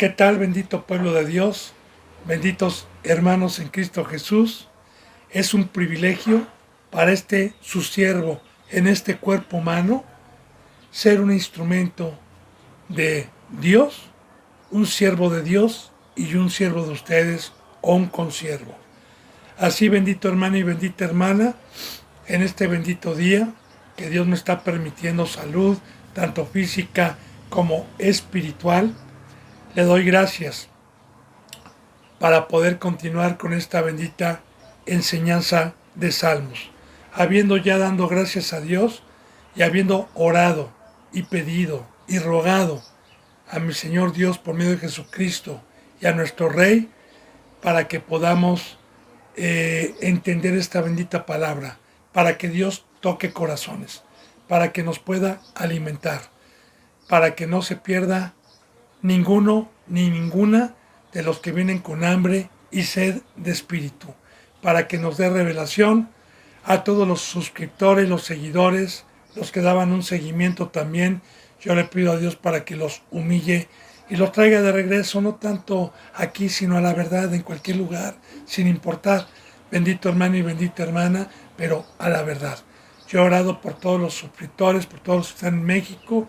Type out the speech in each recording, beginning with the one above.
¿Qué tal, bendito pueblo de Dios? Benditos hermanos en Cristo Jesús. Es un privilegio para su siervo en este cuerpo humano ser un instrumento de Dios, un siervo de Dios y un siervo de ustedes o un consiervo. Así, bendito hermano y bendita hermana, en este bendito día que Dios me está permitiendo salud, tanto física como espiritual, le doy gracias para poder continuar con esta bendita enseñanza de Salmos. Habiendo ya dado gracias a Dios y habiendo orado y pedido y rogado a mi Señor Dios por medio de Jesucristo y a nuestro Rey para que podamos entender esta bendita palabra, para que Dios toque corazones, para que nos pueda alimentar, para que no se pierda ninguno ni ninguna de los que vienen con hambre y sed de espíritu, para que nos dé revelación a todos los suscriptores, los seguidores, los que daban un seguimiento también. Yo le pido a Dios para que los humille y los traiga de regreso, no tanto aquí, sino a la verdad en cualquier lugar, sin importar, bendito hermano y bendita hermana, pero a la verdad. Yo he orado por todos los suscriptores, por todos los que están en México,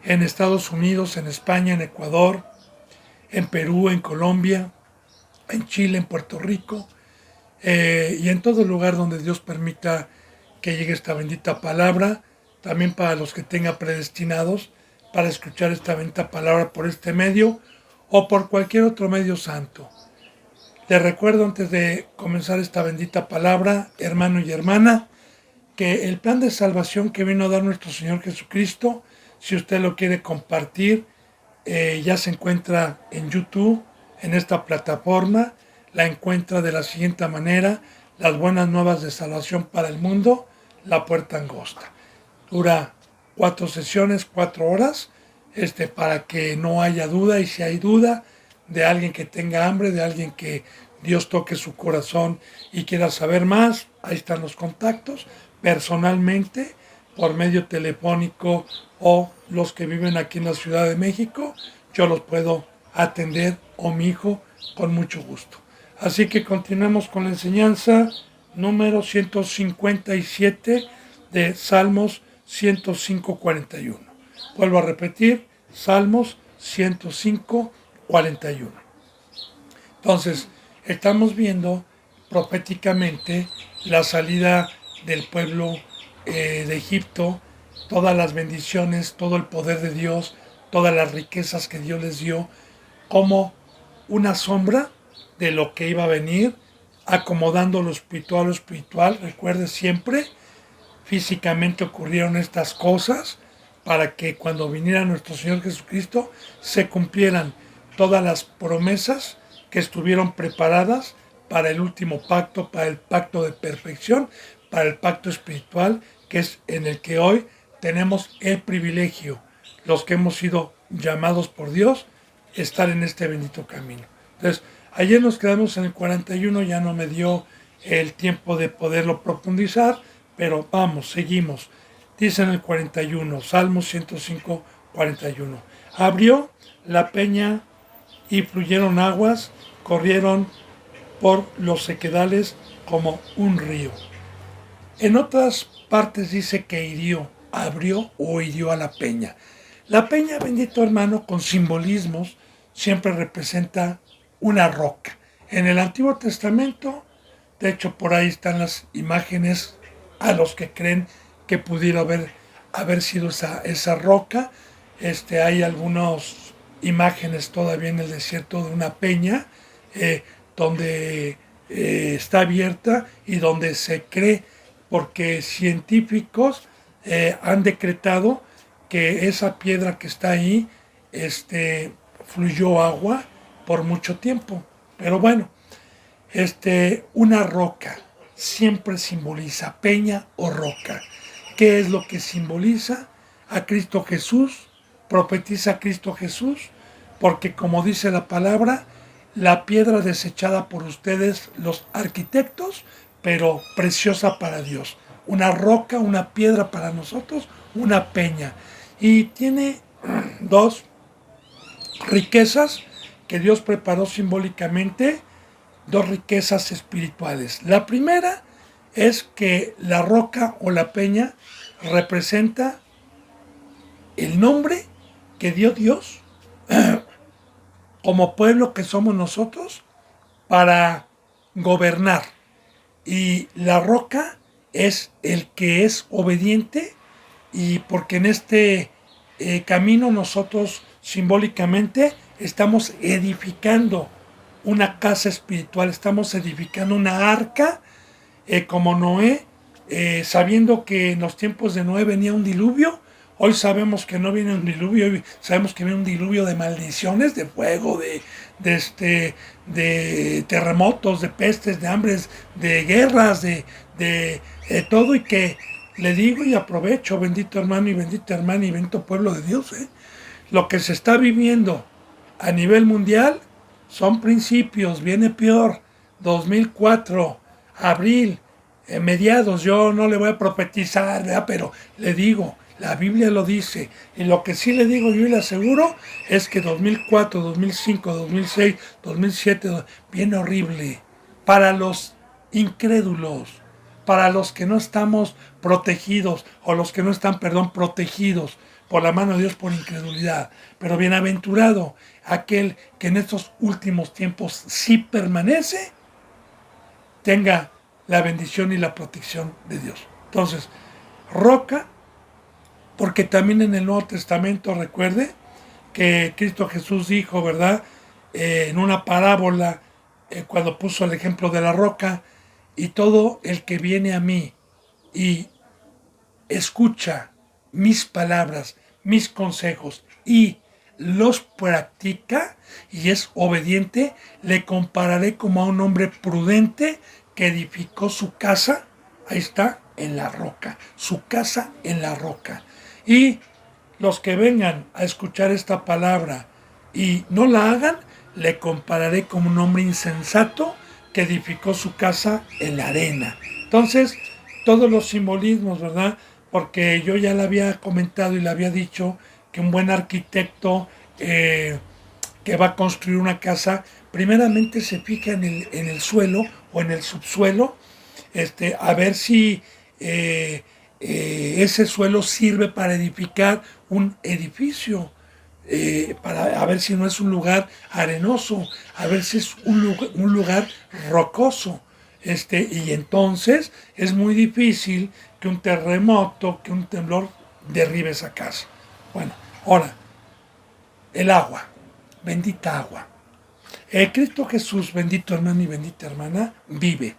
en Estados Unidos, en España, en Ecuador, en Perú, en Colombia, en Chile, en Puerto Rico, y en todo lugar donde Dios permita que llegue esta bendita palabra, también para los que tenga predestinados para escuchar esta bendita palabra por este medio o por cualquier otro medio santo. Les recuerdo antes de comenzar esta bendita palabra, hermano y hermana, que el plan de salvación que vino a dar nuestro Señor Jesucristo, si usted lo quiere compartir, ya se encuentra en YouTube, en esta plataforma. La encuentra de la siguiente manera: Las buenas nuevas de salvación para el mundo, la puerta angosta. Dura 4 sesiones, 4 horas, para que no haya duda, y si hay duda de alguien que tenga hambre, de alguien que Dios toque su corazón y quiera saber más, ahí están los contactos, personalmente, por medio telefónico, o los que viven aquí en la Ciudad de México, yo los puedo atender, o mi hijo, con mucho gusto. Así que continuemos con la enseñanza número 157 de Salmos 105:41. Vuelvo a repetir, Salmos 105:41. Entonces, estamos viendo proféticamente la salida del pueblo de Egipto, todas las bendiciones, todo el poder de Dios, todas las riquezas que Dios les dio, como una sombra de lo que iba a venir, acomodando lo espiritual a lo espiritual. Recuerde siempre, físicamente ocurrieron estas cosas para que cuando viniera nuestro Señor Jesucristo se cumplieran todas las promesas que estuvieron preparadas para el último pacto, para el pacto de perfección, para el pacto espiritual, que es en el que hoy tenemos el privilegio, los que hemos sido llamados por Dios, estar en este bendito camino. Entonces, ayer nos quedamos en el 41, ya no me dio el tiempo de poderlo profundizar, pero vamos, seguimos. Dice en el 41, Salmo 105:41. Abrió la peña y fluyeron aguas, corrieron por los sequedales como un río. En otras partes dice que hirió, abrió o hirió a la peña. La peña, bendito hermano, con simbolismos, siempre representa una roca. En el Antiguo Testamento, de hecho por ahí están las imágenes a los que creen que pudiera haber sido esa roca. Hay algunas imágenes todavía en el desierto de una peña, donde está abierta y donde se cree, porque científicos han decretado que esa piedra que está ahí fluyó agua por mucho tiempo. Pero bueno, una roca siempre simboliza peña o roca. ¿Qué es lo que simboliza? A Cristo Jesús, profetiza a Cristo Jesús, porque como dice la palabra, la piedra desechada por ustedes, los arquitectos, pero preciosa para Dios. Una roca, una piedra para nosotros, una peña. Y tiene dos riquezas que Dios preparó simbólicamente dos riquezas espirituales. La primera es que la roca o la peña representa el nombre que dio Dios como pueblo que somos nosotros para gobernar. Y la roca es el que es obediente, y porque en este camino nosotros simbólicamente estamos edificando una casa espiritual, estamos edificando una arca como Noé, sabiendo que en los tiempos de Noé venía un diluvio. Hoy sabemos que no viene un diluvio, hoy sabemos que viene un diluvio de maldiciones, de fuego, de terremotos, de pestes, de hambres, de guerras, de todo, y que le digo y aprovecho, bendito hermano y bendita hermana y bendito pueblo de Dios, lo que se está viviendo a nivel mundial son principios, viene peor. 2004, abril, mediados, yo no le voy a profetizar, ¿verdad? Pero le digo, la Biblia lo dice, y lo que sí le digo yo y le aseguro es que 2004, 2005, 2006, 2007 viene horrible para los incrédulos, para los que no estamos protegidos, o los que no están, perdón, protegidos por la mano de Dios por incredulidad. Pero bienaventurado aquel que en estos últimos tiempos sí permanece, tenga la bendición y la protección de Dios. Entonces, roca, porque también en el Nuevo Testamento, recuerde que Cristo Jesús dijo, ¿verdad? En una parábola, cuando puso el ejemplo de la roca: y todo el que viene a mí y escucha mis palabras, mis consejos, y los practica y es obediente, le compararé como a un hombre prudente que edificó su casa, ahí está, en la roca, su casa en la roca. Y los que vengan a escuchar esta palabra y no la hagan, le compararé como un hombre insensato que edificó su casa en la arena. Entonces, todos los simbolismos, ¿verdad? Porque yo ya le había comentado y le había dicho que un buen arquitecto que va a construir una casa, primeramente se fija en el suelo o en el subsuelo, a ver si ese suelo sirve para edificar un edificio, para a ver si no es un lugar arenoso, a ver si es un lugar rocoso. Y entonces es muy difícil que un terremoto, que un temblor derribe esa casa. Bueno, ahora, el agua, bendita agua. Cristo Jesús, bendito hermano y bendita hermana, vive.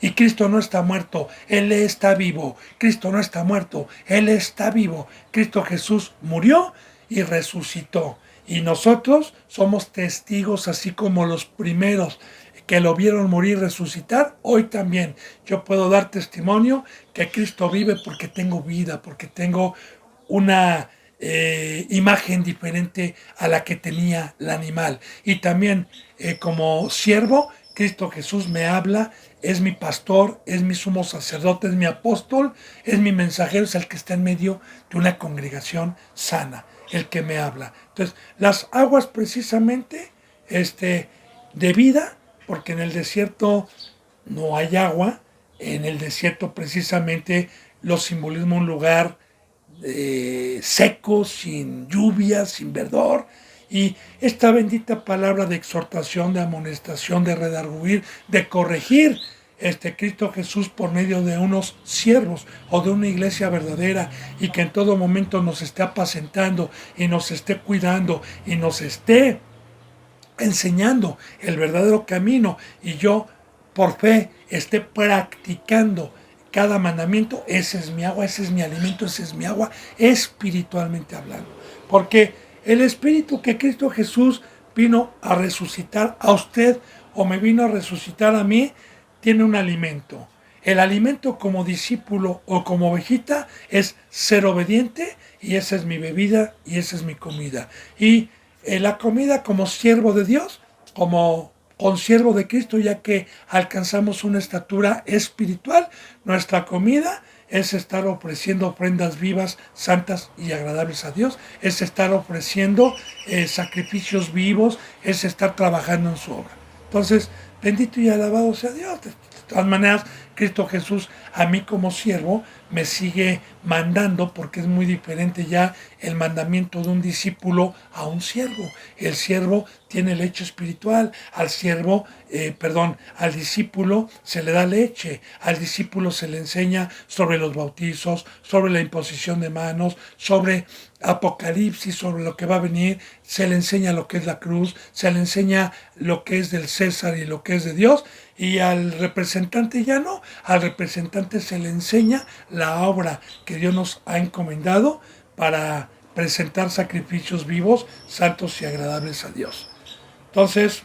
Y Cristo no está muerto, Él está vivo. Cristo no está muerto, Él está vivo. Cristo Jesús murió y resucitó. Y nosotros somos testigos, así como los primeros que lo vieron morir y resucitar. Hoy también yo puedo dar testimonio que Cristo vive, porque tengo vida, porque tengo una imagen diferente a la que tenía el animal. Y también como siervo, Cristo Jesús me habla, es mi pastor, es mi sumo sacerdote, es mi apóstol, es mi mensajero, es el que está en medio de una congregación sana, el que me habla. Entonces, las aguas precisamente de vida, porque en el desierto no hay agua, en el desierto precisamente lo simbolismo un lugar seco, sin lluvia, sin verdor. Y esta bendita palabra de exhortación, de amonestación, de redarguir, de corregir, Cristo Jesús por medio de unos siervos o de una iglesia verdadera, y que en todo momento nos esté apacentando y nos esté cuidando y nos esté enseñando el verdadero camino, y yo por fe esté practicando cada mandamiento. Ese es mi agua, ese es mi alimento, ese es mi agua espiritualmente hablando. Porque el espíritu que Cristo Jesús vino a resucitar a usted, o me vino a resucitar a mí, tiene un alimento. El alimento como discípulo o como ovejita es ser obediente, y esa es mi bebida y esa es mi comida. Y la comida como siervo de Dios, como consiervo de Cristo, ya que alcanzamos una estatura espiritual, nuestra comida es estar ofreciendo ofrendas vivas, santas y agradables a Dios, es estar ofreciendo sacrificios vivos, es estar trabajando en su obra. Entonces, bendito y alabado sea Dios. De todas maneras, Cristo Jesús a mí como siervo me sigue mandando, porque es muy diferente ya el mandamiento de un discípulo a un siervo. El siervo tiene leche espiritual, al discípulo se le da leche, al discípulo se le enseña sobre los bautizos, sobre la imposición de manos, sobre Apocalipsis, sobre lo que va a venir, se le enseña lo que es la cruz, se le enseña lo que es del César y lo que es de Dios, y al representante ya no, al representante se le enseña la obra que Dios nos ha encomendado para presentar sacrificios vivos, santos y agradables a Dios. Entonces,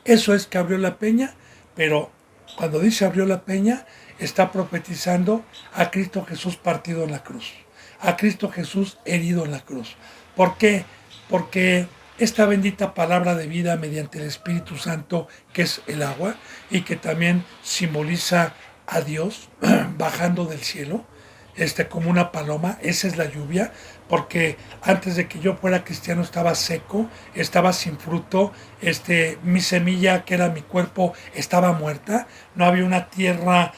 eso es que abrió la peña, pero cuando dice abrió la peña, está profetizando a Cristo Jesús partido en la cruz, a Cristo Jesús herido en la cruz. ¿Por qué? Porque esta bendita palabra de vida mediante el Espíritu Santo, que es el agua, y que también simboliza a Dios bajando del cielo, como una paloma, esa es la lluvia, porque antes de que yo fuera cristiano estaba seco, estaba sin fruto, mi semilla, que era mi cuerpo, estaba muerta, no había una tierra,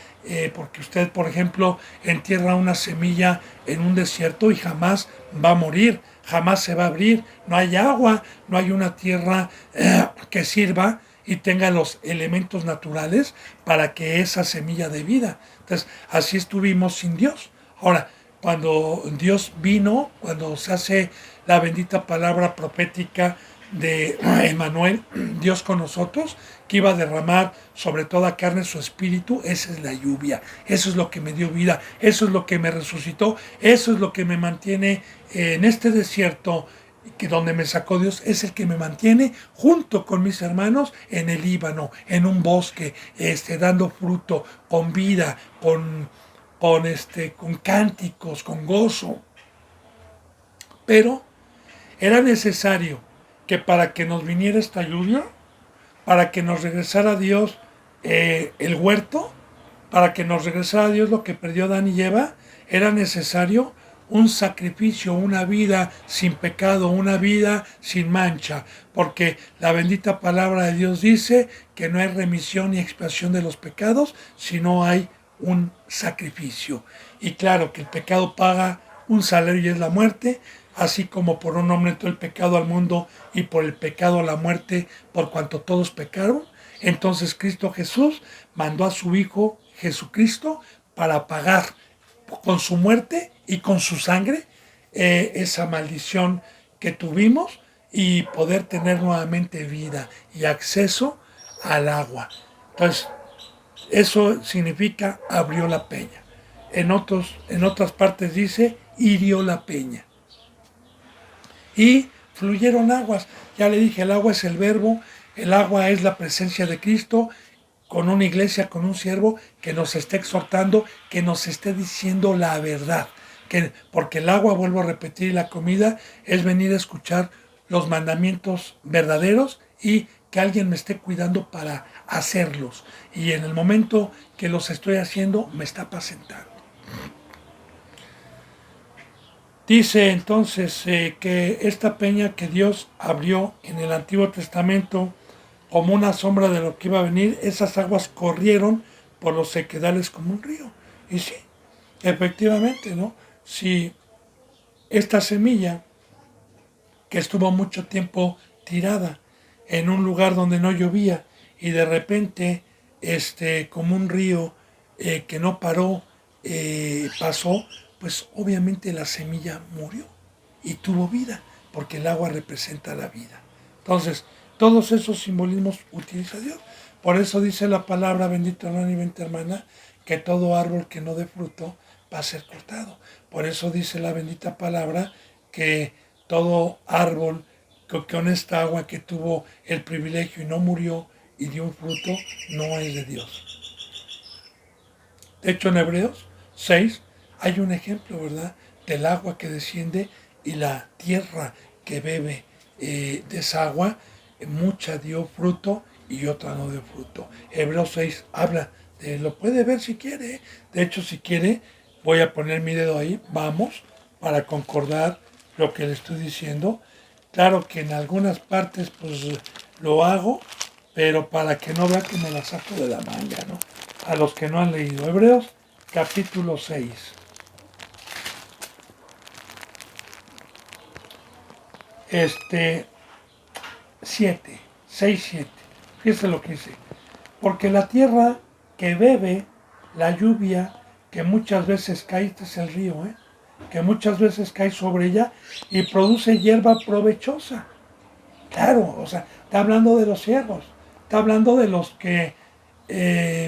porque usted, por ejemplo, entierra una semilla en un desierto y jamás va a morir, jamás se va a abrir, no hay agua, no hay una tierra que sirva y tenga los elementos naturales para que esa semilla dé vida. Entonces, así estuvimos sin Dios. Ahora, cuando Dios vino, cuando se hace la bendita palabra profética de Emmanuel, Dios con nosotros, que iba a derramar sobre toda carne su espíritu, esa es la lluvia, eso es lo que me dio vida, eso es lo que me resucitó, eso es lo que me mantiene en este desierto, que donde me sacó Dios, es el que me mantiene junto con mis hermanos en el Líbano, en un bosque, dando fruto, con vida, con cánticos, con gozo. Pero era necesario que para que nos viniera esta lluvia, para que nos regresara a Dios el huerto, para que nos regresara a Dios lo que perdió Adán y Eva, era necesario un sacrificio, una vida sin pecado, una vida sin mancha, porque la bendita palabra de Dios dice que no hay remisión ni expiación de los pecados si no hay un sacrificio. Y claro que el pecado paga un salario y es la muerte, así como por un hombre entró el pecado al mundo y por el pecado la muerte, por cuanto todos pecaron. Entonces Cristo Jesús mandó a su Hijo Jesucristo para pagar con su muerte y con su sangre esa maldición que tuvimos y poder tener nuevamente vida y acceso al agua. Entonces, eso significa abrió la peña. En otras partes dice hirió la peña. Y fluyeron aguas. Ya le dije, el agua es el verbo, el agua es la presencia de Cristo con una iglesia, con un siervo que nos esté exhortando, que nos esté diciendo la verdad. Porque el agua, vuelvo a repetir, la comida es venir a escuchar los mandamientos verdaderos y que alguien me esté cuidando para hacerlos. Y en el momento que los estoy haciendo, me está apacentando. Dice entonces que esta peña que Dios abrió en el Antiguo Testamento como una sombra de lo que iba a venir, esas aguas corrieron por los sequedales como un río. Y sí, efectivamente, ¿no? Si esta semilla que estuvo mucho tiempo tirada en un lugar donde no llovía y de repente como un río que no paró pasó, pues obviamente la semilla murió y tuvo vida, porque el agua representa la vida. Entonces, todos esos simbolismos utiliza Dios. Por eso dice la palabra, bendito hermano y bendita hermana, que todo árbol que no dé fruto va a ser cortado. Por eso dice la bendita palabra que todo árbol con esta agua que tuvo el privilegio y no murió y dio un fruto, no es de Dios. De hecho, en Hebreos 6 hay un ejemplo, ¿verdad?, del agua que desciende y la tierra que bebe de esa agua, mucha dio fruto y otra no dio fruto. Hebreos 6 habla lo puede ver si quiere. De hecho, si quiere, voy a poner mi dedo ahí, vamos, para concordar lo que le estoy diciendo. Claro que en algunas partes pues lo hago, pero para que no vea que me la saco de la manga, ¿no? A los que no han leído. Hebreos capítulo 6. 7, 6, 7. Fíjese lo que dice. Porque la tierra que bebe la lluvia que muchas veces cae, este es el río, que muchas veces cae sobre ella y produce hierba provechosa. Claro, o sea, está hablando de los ciegos, está hablando de los que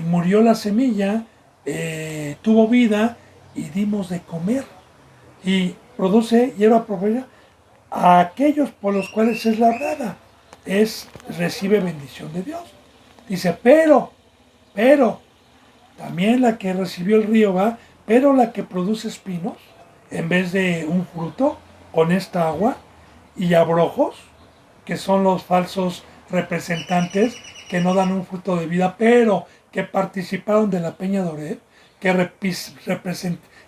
murió la semilla, tuvo vida y dimos de comer. Y produce hierba provechosa a aquellos por los cuales es labrada, recibe bendición de Dios. Dice, pero, también la que recibió el río va, pero la que produce espinos, en vez de un fruto, con esta agua, y abrojos, que son los falsos representantes que no dan un fruto de vida, pero que participaron de la peña de Oreb,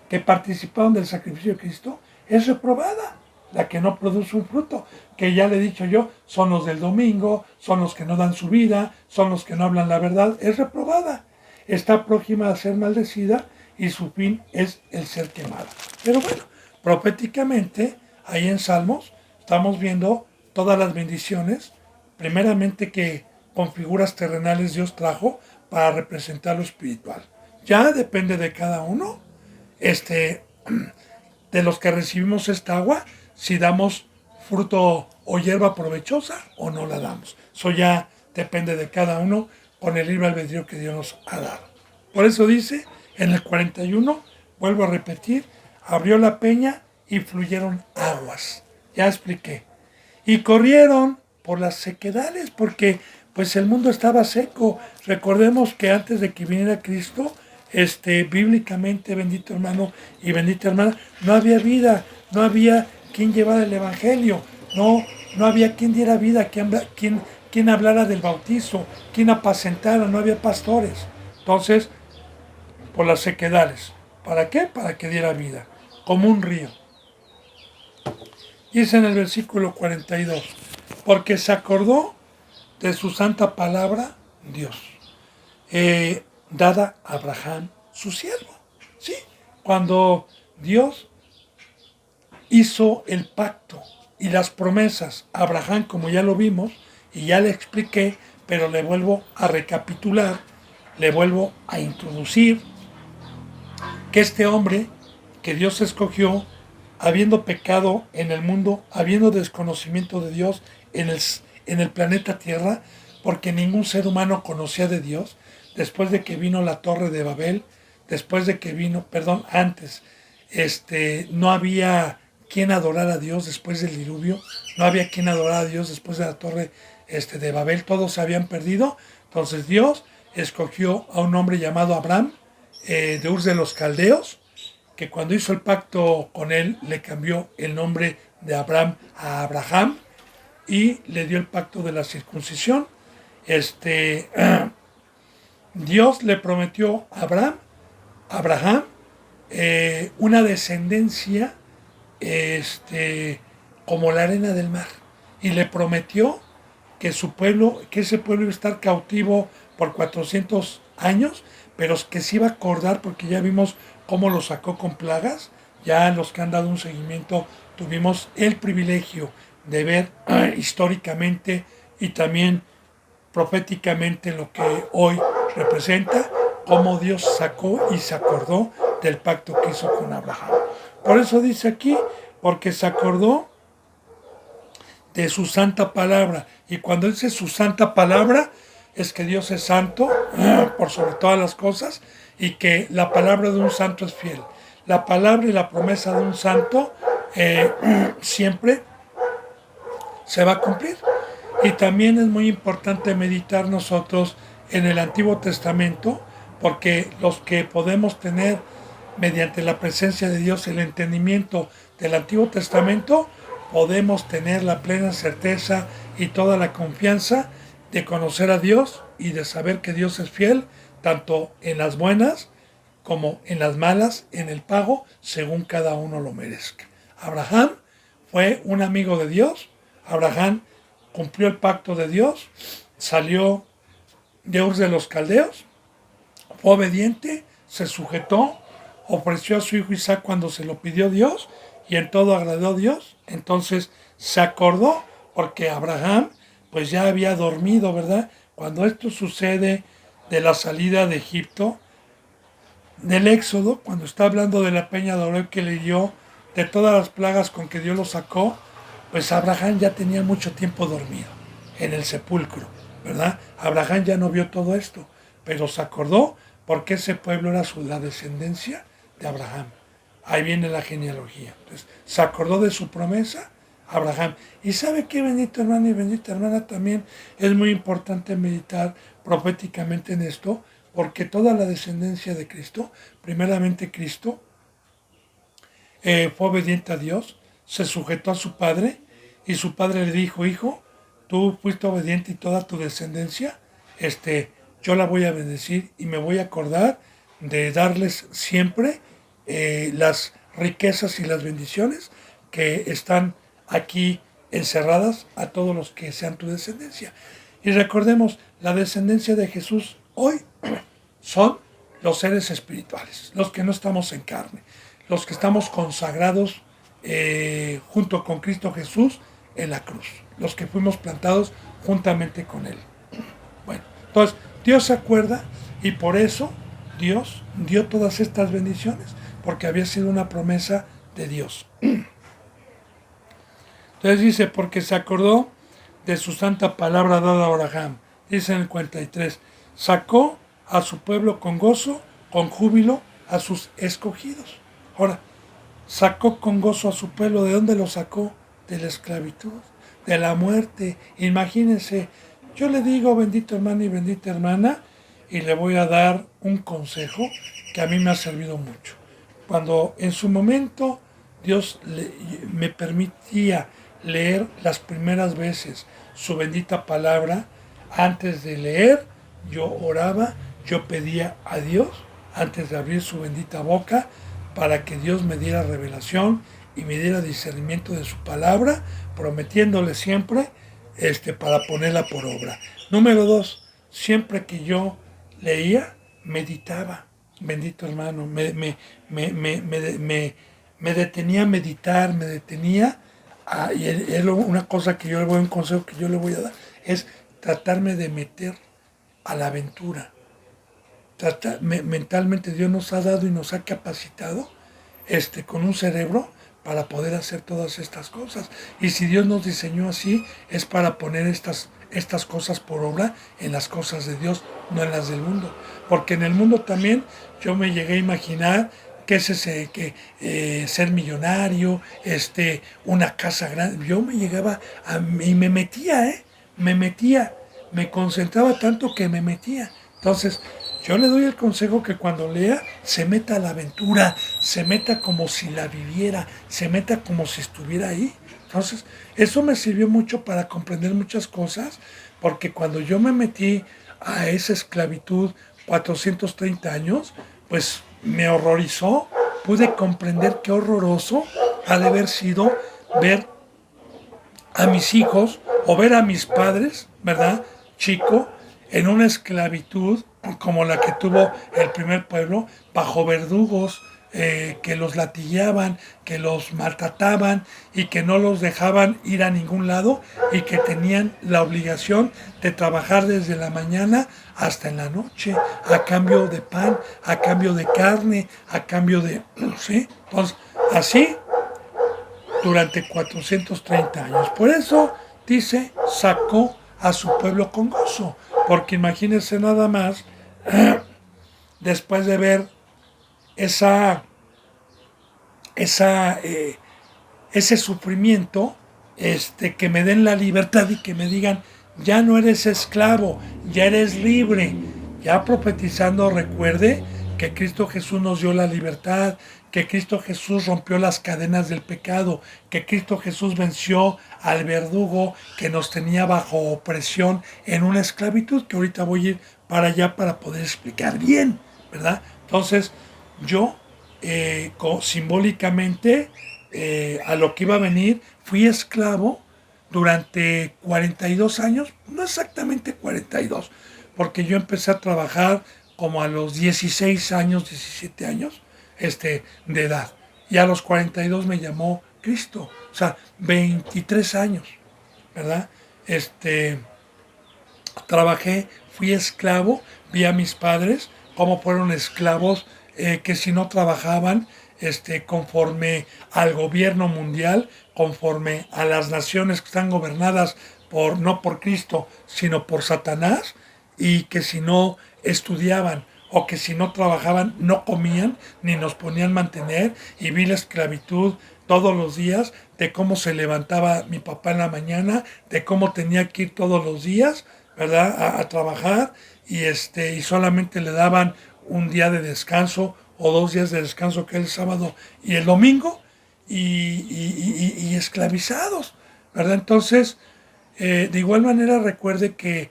que participaron del sacrificio de Cristo, es reprobada. La que no produce un fruto, que ya le he dicho yo, son los del domingo, son los que no dan su vida, son los que no hablan la verdad, es reprobada. Está próxima a ser maldecida y su fin es el ser quemada. Pero bueno, proféticamente, ahí en Salmos, estamos viendo todas las bendiciones, primeramente que con figuras terrenales Dios trajo para representar lo espiritual. Ya depende de cada uno, de los que recibimos esta agua, si damos fruto o hierba provechosa o no la damos. Eso ya depende de cada uno con el libre albedrío que Dios nos ha dado. Por eso dice en el 41, vuelvo a repetir, abrió la peña y fluyeron aguas. Ya expliqué. Y corrieron por las sequedales porque pues el mundo estaba seco. Recordemos que antes de que viniera Cristo, bíblicamente, bendito hermano y bendita hermana, no había vida, no había quien llevara el evangelio, no había quien diera vida, quien hablara del bautizo, quien apacentara, no había pastores. Entonces, por las sequedales. ¿Para qué? Para que diera vida, como un río. Dice en el versículo 42, porque se acordó de su santa palabra Dios, dada a Abraham, su siervo. ¿Sí? Cuando Dios hizo el pacto y las promesas a Abraham, como ya lo vimos, y ya le expliqué, pero le vuelvo a recapitular, le vuelvo a introducir, que este hombre que Dios escogió, habiendo pecado en el mundo, habiendo desconocimiento de Dios en el planeta Tierra, porque ningún ser humano conocía de Dios, después de que vino la Torre de Babel, antes, no había quien adorara a Dios después del diluvio, no había quien adorara a Dios después de la Torre de Babel, todos se habían perdido. Entonces Dios escogió a un hombre llamado Abraham, de Ur de los Caldeos, que cuando hizo el pacto con él le cambió el nombre de Abraham a Abraham y le dio el pacto de la circuncisión. Dios le prometió a Abraham, una descendencia como la arena del mar, y le prometió que ese pueblo iba a estar cautivo por 400 años, pero que se iba a acordar, porque ya vimos cómo lo sacó con plagas. Ya los que han dado un seguimiento tuvimos el privilegio de ver históricamente y también proféticamente lo que hoy representa, cómo Dios sacó y se acordó del pacto que hizo con Abraham. Por eso dice aquí, porque se acordó de su santa palabra. Y cuando dice su santa palabra, es que Dios es santo por sobre todas las cosas y que la palabra de un santo es fiel. La palabra y la promesa de un santo siempre se va a cumplir. Y también es muy importante meditar nosotros en el Antiguo Testamento, porque los que podemos tener mediante la presencia de Dios el entendimiento del Antiguo Testamento, podemos tener la plena certeza y toda la confianza de conocer a Dios y de saber que Dios es fiel, tanto en las buenas como en las malas, en el pago, según cada uno lo merezca. Abraham fue un amigo de Dios. Abraham cumplió el pacto de Dios, salió de Ur de los Caldeos, fue obediente, se sujetó, ofreció a su hijo Isaac cuando se lo pidió Dios y en todo agradó a Dios. Entonces se acordó, porque Abraham pues ya había dormido, ¿verdad? Cuando esto sucede de la salida de Egipto, del Éxodo, cuando está hablando de la peña de Oreb que le dio, de todas las plagas con que Dios lo sacó, pues Abraham ya tenía mucho tiempo dormido en el sepulcro, ¿verdad? Abraham ya no vio todo esto, pero se acordó porque ese pueblo era la descendencia de Abraham. Ahí viene la genealogía. Entonces, se acordó de su promesa, Abraham. Y sabe qué, bendito hermano y bendita hermana, también es muy importante meditar proféticamente en esto, porque toda la descendencia de Cristo, primeramente Cristo, fue obediente a Dios, se sujetó a su padre, y su padre le dijo: hijo, tú fuiste obediente y toda tu descendencia, yo la voy a bendecir y me voy a acordar de darles siempre las riquezas y las bendiciones que están aquí encerradas a todos los que sean tu descendencia. Y recordemos, la descendencia de Jesús hoy son los seres espirituales, los que no estamos en carne, los que estamos consagrados junto con Cristo Jesús en la cruz, los que fuimos plantados juntamente con Él. Bueno, entonces Dios se acuerda y por eso Dios dio todas estas bendiciones, porque había sido una promesa de Dios. Entonces dice, porque se acordó de su santa palabra dada a Abraham. Dice en el 43, sacó a su pueblo con gozo, con júbilo, a sus escogidos. Ahora, sacó con gozo a su pueblo. ¿De dónde lo sacó? De la esclavitud, de la muerte. Imagínense, yo le digo, bendito hermano y bendita hermana, y le voy a dar un consejo que a mí me ha servido mucho. Cuando en su momento Dios me permitía leer las primeras veces su bendita palabra, antes de leer, yo oraba, yo pedía a Dios, antes de abrir su bendita boca, para que Dios me diera revelación y me diera discernimiento de su palabra, prometiéndole siempre para ponerla por obra. Número 2, siempre que yo leía, meditaba, bendito hermano, me detenía a meditar, me detenía, y es una cosa que yo le voy a un consejo que yo le voy a dar, es tratarme de meter a la aventura. Mentalmente Dios nos ha dado y nos ha capacitado con un cerebro para poder hacer todas estas cosas. Y si Dios nos diseñó así, es para poner estas cosas por obra en las cosas de Dios, no en las del mundo. Porque en el mundo también yo me llegué a imaginar que es ese, ser millonario, una casa grande. Yo me llegaba y me metía, me concentraba tanto que me metía. Entonces, yo le doy el consejo que cuando lea, se meta a la aventura, se meta como si la viviera, se meta como si estuviera ahí. Entonces, eso me sirvió mucho para comprender muchas cosas, porque cuando yo me metí a esa esclavitud 430 años, pues me horrorizó. Pude comprender qué horroroso ha de haber sido ver a mis hijos o ver a mis padres, ¿verdad? Chico, en una esclavitud como la que tuvo el primer pueblo, bajo verdugos que los latillaban, que los maltrataban y que no los dejaban ir a ningún lado y que tenían la obligación de trabajar desde la mañana hasta en la noche, a cambio de pan, a cambio de carne, a cambio de... ¿sí? Entonces, así durante 430 años. Por eso dice, sacó a su pueblo con gozo, porque imagínense nada más, después de ver ese sufrimiento, que me den la libertad y que me digan, ya no eres esclavo, ya eres libre. Ya profetizando, recuerde que Cristo Jesús nos dio la libertad, que Cristo Jesús rompió las cadenas del pecado, que Cristo Jesús venció al verdugo que nos tenía bajo opresión en una esclavitud, que ahorita voy a ir para allá para poder explicar bien, ¿verdad? Entonces, yo simbólicamente a lo que iba a venir, fui esclavo durante 42 años, no exactamente 42, porque yo empecé a trabajar como a los 16 años, 17 años de edad. Y a los 42 me llamó Cristo, o sea, 23 años, ¿verdad? Trabajé, fui esclavo, vi a mis padres cómo fueron esclavos que si no trabajaban conforme al gobierno mundial, conforme a las naciones que están gobernadas no por Cristo, sino por Satanás, y que si no estudiaban o que si no trabajaban no comían ni nos ponían mantener, y vi la esclavitud todos los días, de cómo se levantaba mi papá en la mañana, de cómo tenía que ir todos los días, ¿verdad? A trabajar, y solamente le daban un día de descanso o 2 días de descanso, que es el sábado y el domingo, y esclavizados, ¿verdad? Entonces, de igual manera recuerde que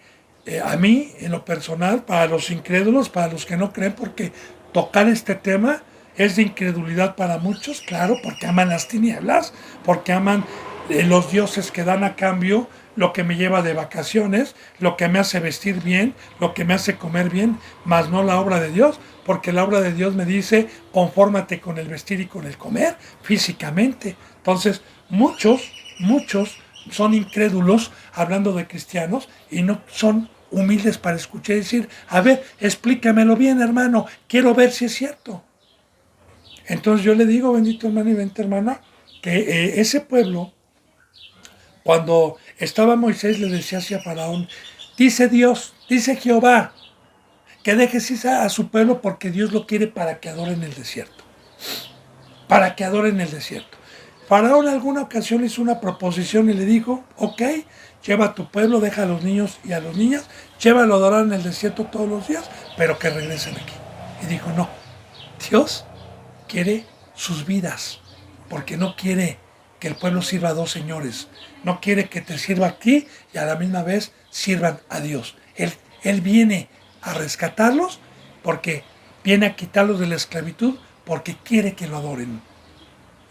a mí, en lo personal, para los incrédulos, para los que no creen, porque tocar este tema es de incredulidad para muchos, claro, porque aman las tinieblas, porque aman los dioses que dan a cambio lo que me lleva de vacaciones, lo que me hace vestir bien, lo que me hace comer bien, más no la obra de Dios, porque la obra de Dios me dice, confórmate con el vestir y con el comer físicamente. Entonces, muchos son incrédulos hablando de cristianos y no son humildes para escuchar y decir, a ver, explícamelo bien, hermano, quiero ver si es cierto. Entonces yo le digo, bendito hermano y bendita hermana, que ese pueblo, cuando estaba Moisés, le decía hacia Faraón, dice Dios, dice Jehová, que dejes ir a su pueblo porque Dios lo quiere para que adore en el desierto. Para que adore en el desierto. Faraón en alguna ocasión hizo una proposición y le dijo, ok, lleva a tu pueblo, deja a los niños y a las niñas, llévalo a adorar en el desierto todos los días, pero que regresen aquí. Y dijo, no, Dios quiere sus vidas, porque no quiere que el pueblo sirva a dos señores, no quiere que te sirva a ti y a la misma vez sirvan a Dios. Él viene a rescatarlos, porque viene a quitarlos de la esclavitud, porque quiere que lo adoren.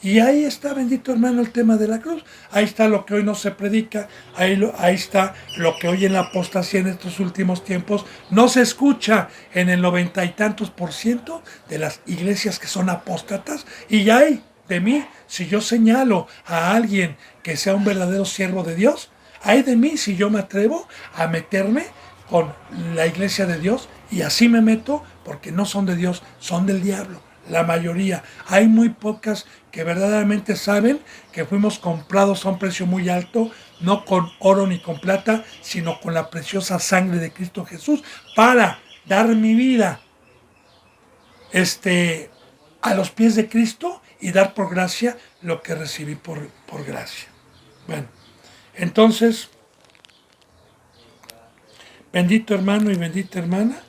Y ahí está, bendito hermano, el tema de la cruz. Ahí está lo que hoy no se predica, ahí está lo que hoy en la apostasía en estos últimos tiempos no se escucha en el 90 y tantos % de las iglesias que son apóstatas. Y hay de mí, si yo señalo a alguien que sea un verdadero siervo de Dios, hay de mí si yo me atrevo a meterme con la iglesia de Dios, y así me meto, porque no son de Dios, son del diablo. La mayoría, hay muy pocas que verdaderamente saben que fuimos comprados a un precio muy alto, no con oro ni con plata, sino con la preciosa sangre de Cristo Jesús, para dar mi vida a los pies de Cristo y dar por gracia lo que recibí por gracia. Bueno, entonces, bendito hermano y bendita hermana,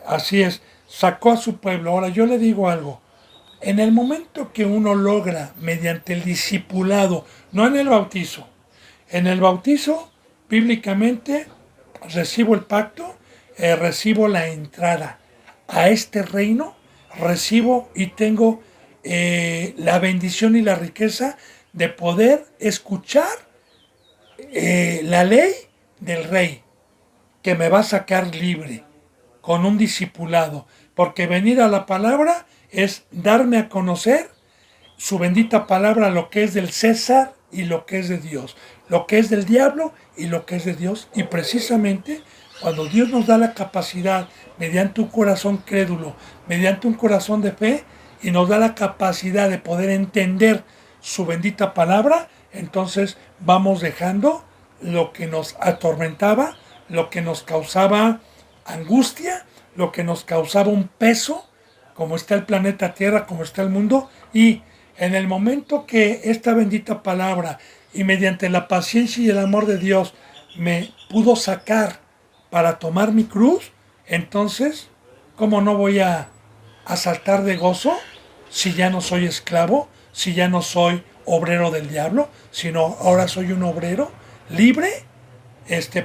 así es, sacó a su pueblo. Ahora yo le digo algo, en el momento que uno logra, mediante el discipulado, no en el bautizo, en el bautizo, bíblicamente, recibo el pacto, recibo la entrada a este reino, recibo y tengo la bendición y la riqueza de poder escuchar la ley del rey, que me va a sacar libre con un discipulado, porque venir a la palabra es darme a conocer su bendita palabra, lo que es del César y lo que es de Dios, lo que es del diablo y lo que es de Dios. Y precisamente cuando Dios nos da la capacidad, mediante un corazón crédulo, mediante un corazón de fe, y nos da la capacidad de poder entender su bendita palabra, entonces vamos dejando lo que nos atormentaba, lo que nos causaba angustia, lo que nos causaba un peso, como está el planeta Tierra, como está el mundo, y en el momento que esta bendita palabra y mediante la paciencia y el amor de Dios me pudo sacar para tomar mi cruz, entonces, ¿cómo no voy a saltar de gozo si ya no soy esclavo, si ya no soy obrero del diablo, sino ahora soy un obrero libre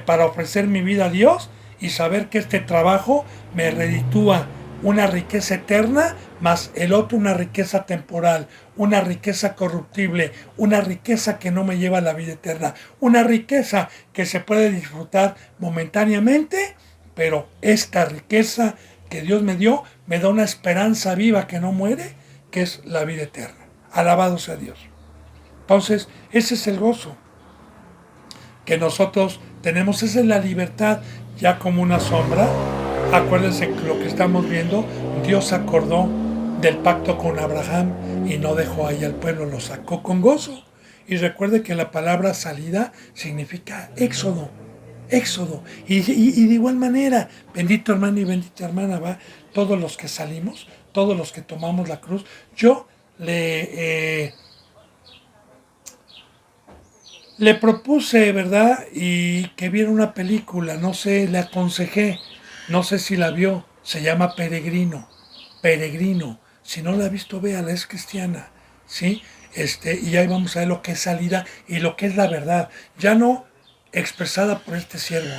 para ofrecer mi vida a Dios y saber que este trabajo me reditúa una riqueza eterna, más el otro una riqueza temporal, una riqueza corruptible, una riqueza que no me lleva a la vida eterna, una riqueza que se puede disfrutar momentáneamente, pero esta riqueza que Dios me dio me da una esperanza viva que no muere, que es la vida eterna. Alabado sea Dios. Entonces, ese es el gozo que nosotros tenemos, esa es la libertad ya como una sombra. Acuérdense que lo que estamos viendo, Dios acordó del pacto con Abraham y no dejó ahí al pueblo, lo sacó con gozo. Y recuerde que la palabra salida significa éxodo, éxodo. Y de igual manera, bendito hermano y bendita hermana, va, todos los que salimos, todos los que tomamos la cruz, yo le propuse, ¿verdad? Y que viera una película, no sé, le aconsejé, no sé si la vio, se llama Peregrino, Peregrino. Si no la ha visto, véala, es cristiana, ¿sí? Y ahí vamos a ver lo que es salida y lo que es la verdad, ya no expresada por este siervo,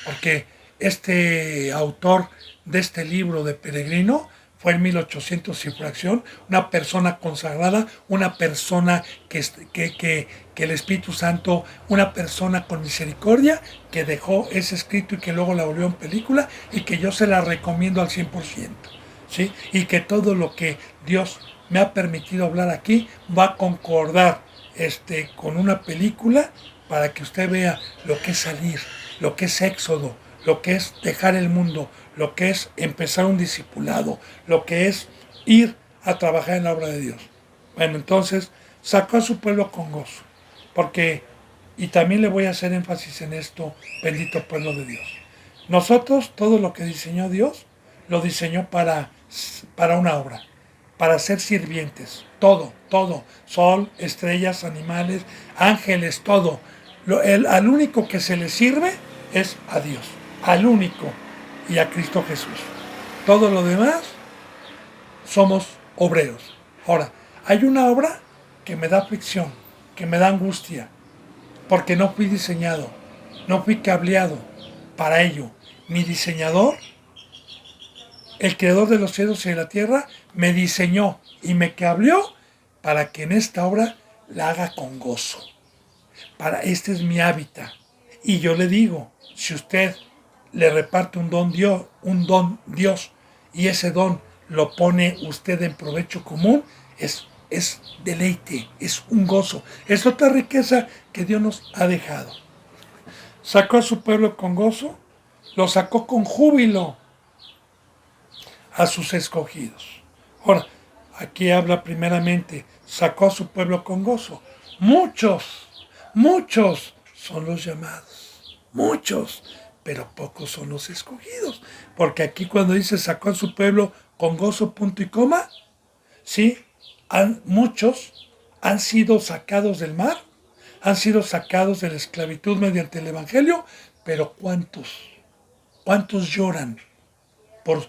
porque este autor de este libro de Peregrino fue en 1800 y fracción, una persona consagrada, una persona que el Espíritu Santo, una persona con misericordia, que dejó ese escrito y que luego la volvió en película y que yo se la recomiendo al 100%, ¿sí? Y que todo lo que Dios me ha permitido hablar aquí va a concordar con una película para que usted vea lo que es salir, lo que es éxodo, lo que es dejar el mundo, lo que es empezar un discipulado, lo que es ir a trabajar en la obra de Dios. Bueno, entonces sacó a su pueblo con gozo, porque, y también le voy a hacer énfasis en esto, bendito pueblo de Dios. Nosotros, todo lo que diseñó Dios, lo diseñó para una obra, para ser sirvientes, todo, sol, estrellas, animales, ángeles, todo. Al único que se le sirve es a Dios, al único, y a Cristo Jesús. Todo lo demás somos obreros. Ahora, hay una obra que me da aflicción, que me da angustia, porque no fui diseñado, no fui cableado para ello. Mi diseñador, el creador de los cielos y de la tierra, me diseñó y me cableó para que en esta obra la haga con gozo. Este es mi hábitat. Y yo le digo, si usted le reparte un don Dios, y ese don lo pone usted en provecho común, es deleite, es un gozo, es otra riqueza que Dios nos ha dejado. Sacó a su pueblo con gozo, lo sacó con júbilo a sus escogidos. Ahora, aquí habla primeramente, sacó a su pueblo con gozo. Muchos son los llamados, muchos, pero pocos son los escogidos. Porque aquí cuando dice sacó a su pueblo con gozo, punto y coma, ¿sí? Muchos han sido sacados del mar, han sido sacados de la esclavitud mediante el Evangelio, pero ¿cuántos lloran por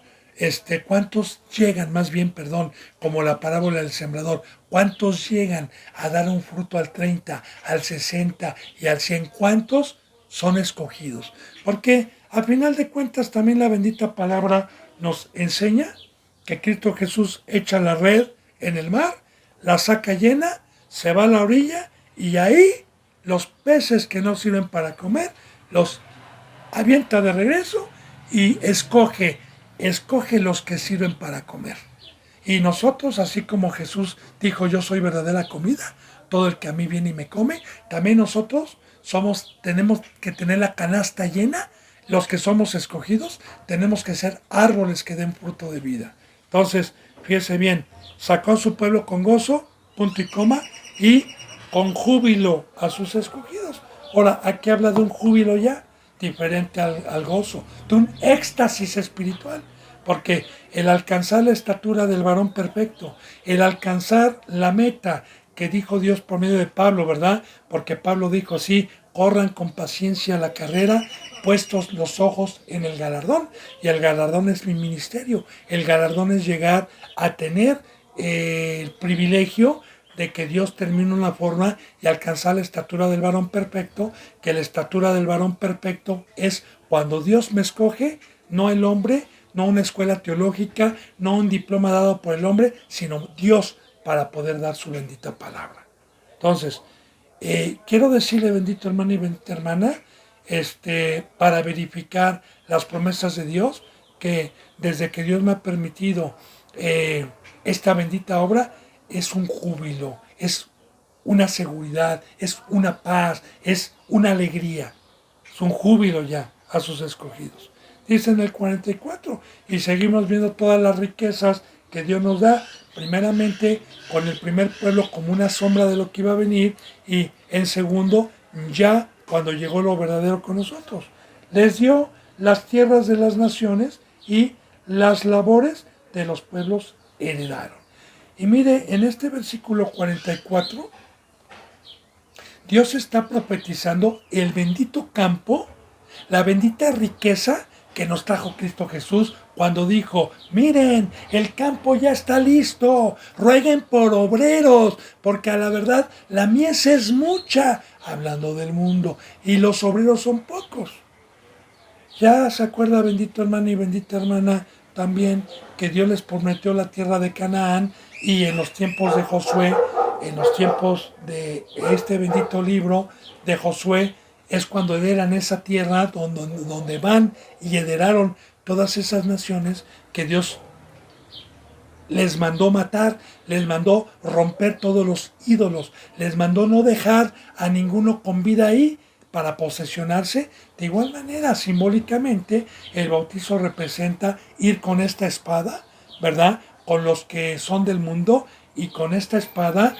cuántos llegan, más bien, perdón, como la parábola del sembrador, cuántos llegan a dar un fruto al 30, al 60 y al 100? ¿Cuántos son escogidos? Porque al final de cuentas también la bendita palabra nos enseña que Cristo Jesús echa la red en el mar, la saca llena, se va a la orilla y ahí los peces que no sirven para comer los avienta de regreso y escoge los que sirven para comer. Y nosotros, así como Jesús dijo, yo soy verdadera comida, todo el que a mí viene y me come, también nosotros tenemos que tener la canasta llena. Los que somos escogidos tenemos que ser árboles que den fruto de vida. Entonces, fíjese bien, sacó a su pueblo con gozo, punto y coma, y con júbilo a sus escogidos. Ahora, aquí habla de un júbilo ya diferente al gozo, de un éxtasis espiritual, porque el alcanzar la estatura del varón perfecto, el alcanzar la meta que dijo Dios por medio de Pablo, ¿verdad? Porque Pablo dijo así, corran con paciencia la carrera, puestos los ojos en el galardón, y el galardón es mi ministerio, el galardón es llegar a tener el privilegio de que Dios termine una forma y alcanzar la estatura del varón perfecto, que la estatura del varón perfecto es Cuando Dios me escoge, no el hombre, no una escuela teológica, no un diploma dado por el hombre, sino Dios para poder dar su bendita palabra. Entonces, quiero decirle, bendito hermano y bendita hermana, para verificar las promesas de Dios, que desde que Dios me ha permitido esta bendita obra, es un júbilo, es una seguridad, es una paz, es una alegría, es un júbilo ya a sus escogidos. Dice en el 44, y seguimos viendo todas las riquezas que Dios nos da, primeramente con el primer pueblo como una sombra de lo que iba a venir, y en segundo, ya cuando llegó lo verdadero con nosotros. Les dio las tierras de las naciones y las labores de los pueblos heredaron. Y mire, en este versículo 44, Dios está profetizando el bendito campo, la bendita riqueza que nos trajo Cristo Jesús cuando dijo, miren, el campo ya está listo, rueguen por obreros, porque a la verdad la mies es mucha, hablando del mundo, y los obreros son pocos. Ya se acuerda, bendito hermano y bendita hermana, también que Dios les prometió la tierra de Canaán, y en los tiempos de Josué, en los tiempos de este bendito libro de Josué, es cuando heredan esa tierra donde van y heredaron todas esas naciones que Dios les mandó matar, les mandó romper todos los ídolos, les mandó no dejar a ninguno con vida ahí para posesionarse. De igual manera, simbólicamente, el bautizo representa ir con esta espada, ¿verdad? Con los que son del mundo, y con esta espada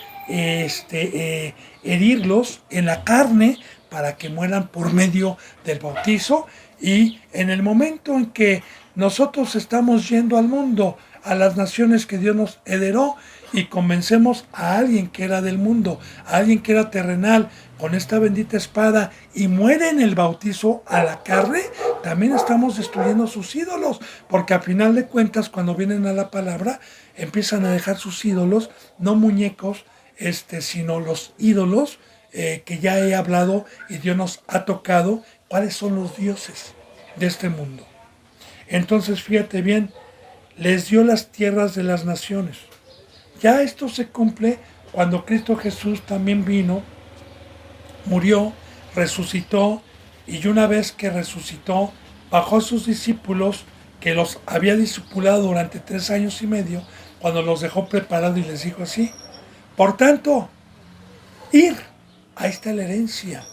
herirlos en la carne para que mueran por medio del bautizo. Y en el momento en que nosotros estamos yendo al mundo, a las naciones que Dios nos heredó, y convencemos a alguien que era del mundo, a alguien que era terrenal, con esta bendita espada, y muere en el bautizo a la carne, también estamos destruyendo sus ídolos, porque a final de cuentas, cuando vienen a la palabra, empiezan a dejar sus ídolos, no muñecos, sino los ídolos que ya he hablado, y Dios nos ha tocado cuáles son los dioses de este mundo. Entonces, fíjate bien, les dio las tierras de las naciones. Ya esto se cumple cuando Cristo Jesús también vino, murió, resucitó, y una vez que resucitó, bajó a sus discípulos, que los había discipulado durante 3 años y medio, cuando los dejó preparados, y les dijo así: por tanto, ir, ahí está la herencia,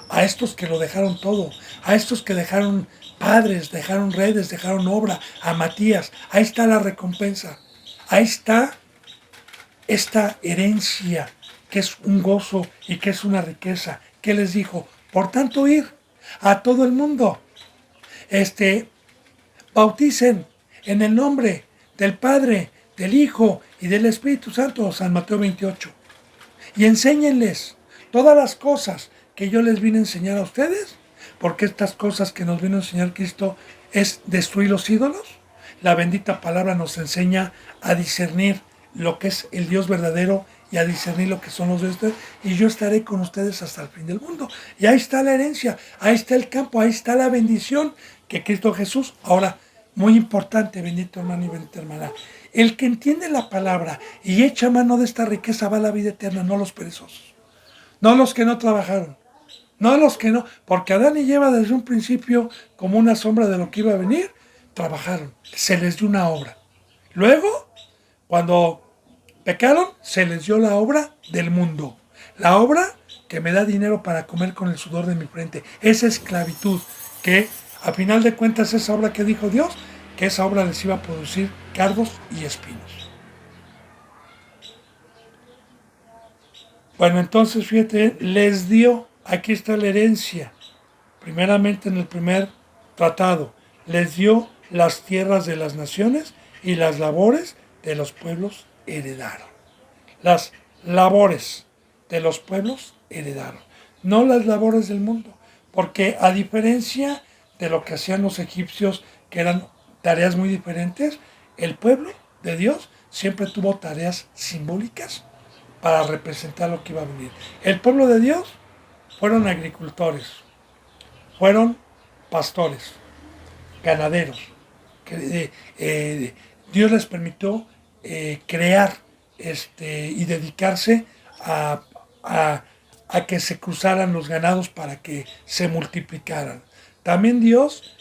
a estos que lo dejaron todo, a estos que dejaron padres, dejaron redes, dejaron obra, a Matías, ahí está la recompensa, ahí está esta herencia, que es un gozo y que es una riqueza. ¿Qué les dijo? Por tanto, ir a todo el mundo, bauticen en el nombre del Padre, del Hijo y del Espíritu Santo, San Mateo 28, y enséñenles todas las cosas que yo les vine a enseñar a ustedes, porque estas cosas que nos vino a enseñar Cristo es destruir los ídolos. La bendita palabra nos enseña a discernir lo que es el Dios verdadero y a discernir lo que son los dioses, y yo estaré con ustedes hasta el fin del mundo. Y ahí está la herencia, ahí está el campo, ahí está la bendición que Cristo Jesús. Ahora, muy importante, bendito hermano y bendita hermana, el que entiende la palabra y echa mano de esta riqueza va a la vida eterna, no los perezosos, no los que no trabajaron, no los que no, porque Adán y Eva desde un principio, como una sombra de lo que iba a venir, trabajaron, se les dio una obra. Luego, cuando pecaron, se les dio la obra del mundo, la obra que me da dinero para comer con el sudor de mi frente, esa esclavitud, que a final de cuentas esa obra que dijo Dios, que esa obra les iba a producir cardos y espinos. Bueno, entonces fíjate, les dio, aquí está la herencia, primeramente en el primer tratado, les dio las tierras de las naciones y las labores de los pueblos heredaron. Las labores de los pueblos heredaron, no las labores del mundo, porque a diferencia de lo que hacían los egipcios, que eran tareas muy diferentes, el pueblo de Dios siempre tuvo tareas simbólicas para representar lo que iba a venir. El pueblo de Dios fueron agricultores, fueron pastores, ganaderos, que Dios les permitió crear y dedicarse a que se cruzaran los ganados para que se multiplicaran. También Dios,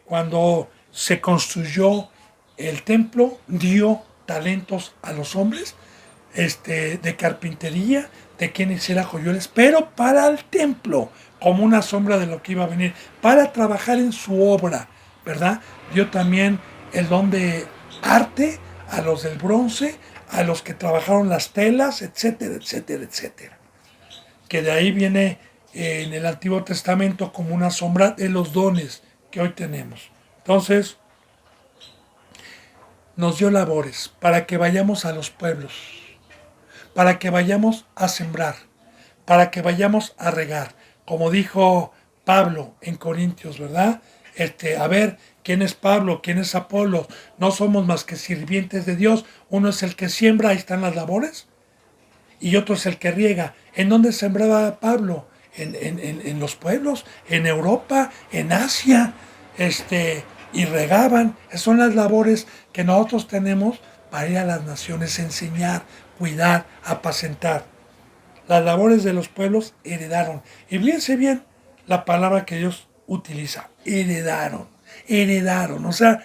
cuando se construyó el templo, dio talentos a los hombres de carpintería, de quien hiciera joyueles, pero para el templo, como una sombra de lo que iba a venir, para trabajar en su obra, ¿verdad? Dio también el don de arte a los del bronce, a los que trabajaron las telas, etcétera, etcétera, etcétera. Que de ahí viene en el Antiguo Testamento como una sombra de los dones que hoy tenemos. Entonces, nos dio labores para que vayamos a los pueblos, para que vayamos a sembrar, para que vayamos a regar. Como dijo Pablo en Corintios, ¿verdad? A ver, ¿quién es Pablo? ¿Quién es Apolo? No somos más que sirvientes de Dios. Uno es el que siembra, ahí están las labores, y otro es el que riega. ¿En dónde sembraba Pablo? En los pueblos, en Europa, en Asia, y regaban. Esas son las labores que nosotros tenemos para ir a las naciones, enseñar, cuidar, apacentar. Las labores de los pueblos heredaron. Y fíjense bien la palabra que Dios utiliza, heredaron, heredaron. O sea,